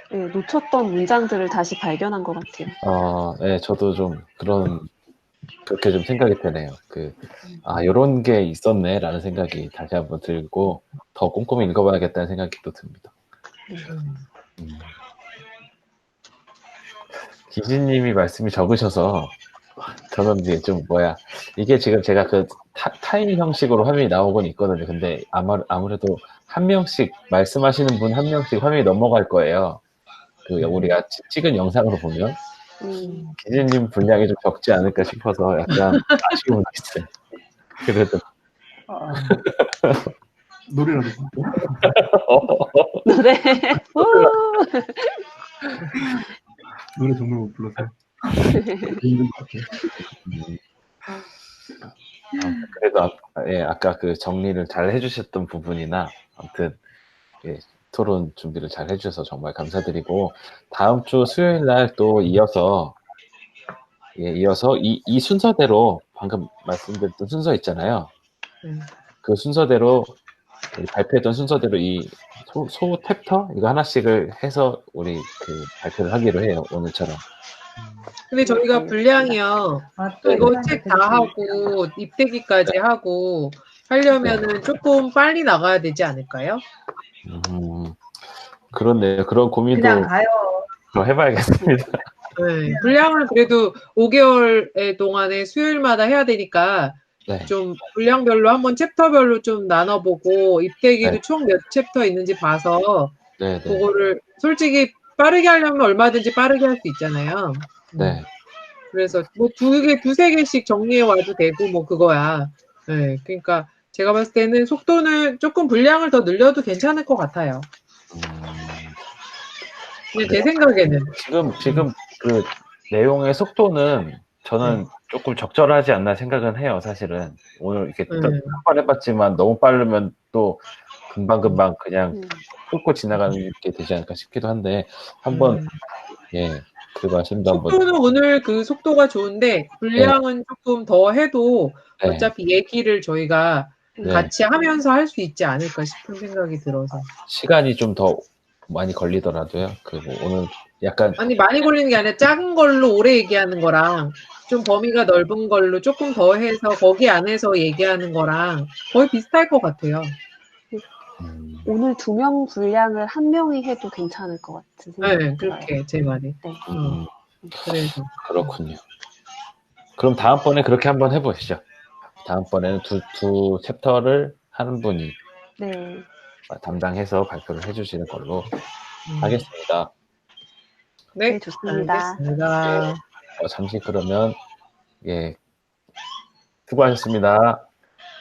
네, 놓쳤던 문장들을 다시 발견한 것 같아요. 네, 저도 좀 그렇게 좀 생각이 드네요. 요런 게 있었네, 라는 생각이 다시 한번 들고, 더 꼼꼼히 읽어봐야겠다는 생각이 또 듭니다. 기진님이 말씀이 적으셔서, 저는 이제 이게 지금 제가 타임 형식으로 화면이 나오곤 있거든요. 근데 아무래도 한 명씩, 말씀하시는 분 한 명씩 화면이 넘어갈 거예요. 우리가 찍은 영상으로 보면. 기진님 분량이 좀 적지 않을까 싶어서 약간 아쉬움은 있어요. 그래도. 노래라도 부를까? 노래. 노래 정말 못 불러서 힘든 것 같아요. 그래도 아까 그 정리를 잘 해주셨던 부분이나 아무튼 토론 준비를 잘 해주셔서 정말 감사드리고, 다음 주 수요일 날 또 이어서 이 순서대로 방금 말씀드렸던 순서 있잖아요. 그 순서대로 발표했던 순서대로 이 소 챕터 이거 하나씩을 해서 우리 발표를 하기로 해요, 오늘처럼. 근데 저희가 분량이요. 이거 책 다 하고 입대기까지 하고 하려면은 조금 빨리 나가야 되지 않을까요? 그렇네요. 그런 고민도 그냥 가요. 해봐야겠습니다. 네, 분량을 그래도 5개월 동안에 수요일마다 해야 되니까 좀 분량별로 한번 챕터별로 좀 나눠보고 입대기도 총 몇 챕터 있는지 봐서 그거를 솔직히 빠르게 하려면 얼마든지 빠르게 할 수 있잖아요. 네. 그래서 뭐 두세 개씩 정리해 와도 되고 뭐 그거야. 네, 그러니까 제가 봤을 때는 속도는 조금 분량을 더 늘려도 괜찮을 것 같아요. 그냥 제 생각에는. 지금 그 내용의 속도는 저는 조금 적절하지 않나 생각은 해요, 사실은. 오늘 이렇게 한번 해봤지만 너무 빠르면 또 금방금방 그냥 훑고 지나가는 게 되지 않을까 싶기도 한데, 한번, 그 말씀도 한번. 속도는 오늘 그 속도가 좋은데, 분량은 조금 더 해도 어차피 얘기를 저희가 같이 하면서 할 수 있지 않을까 싶은 생각이 들어서. 시간이 좀 더 많이 걸리더라도요. 오늘 약간. 아니, 많이 걸리는 게 아니라 작은 걸로 오래 얘기하는 거랑 좀 범위가 넓은 걸로 조금 더 해서 거기 안에서 얘기하는 거랑 거의 비슷할 것 같아요. 오늘 2명 분량을 1명이 해도 괜찮을 것 같은 생각이 들어요. 그렇게 제 말이. 네. 그래서. 그렇군요. 그럼 다음번에 그렇게 한번 해보시죠. 다음번에는 두 챕터를 한 분이 네. 담당해서 발표를 해주시는 걸로 하겠습니다. 네, 네, 좋습니다. 알겠습니다. 잠시 그러면 예 수고하셨습니다.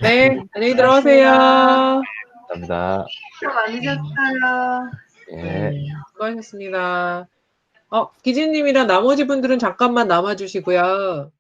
네, 안녕히 들어가세요. 감사합니다. 수고 많으셨어요. 예. 네, 수고하셨습니다. 기진님이랑 나머지 분들은 잠깐만 남아주시고요.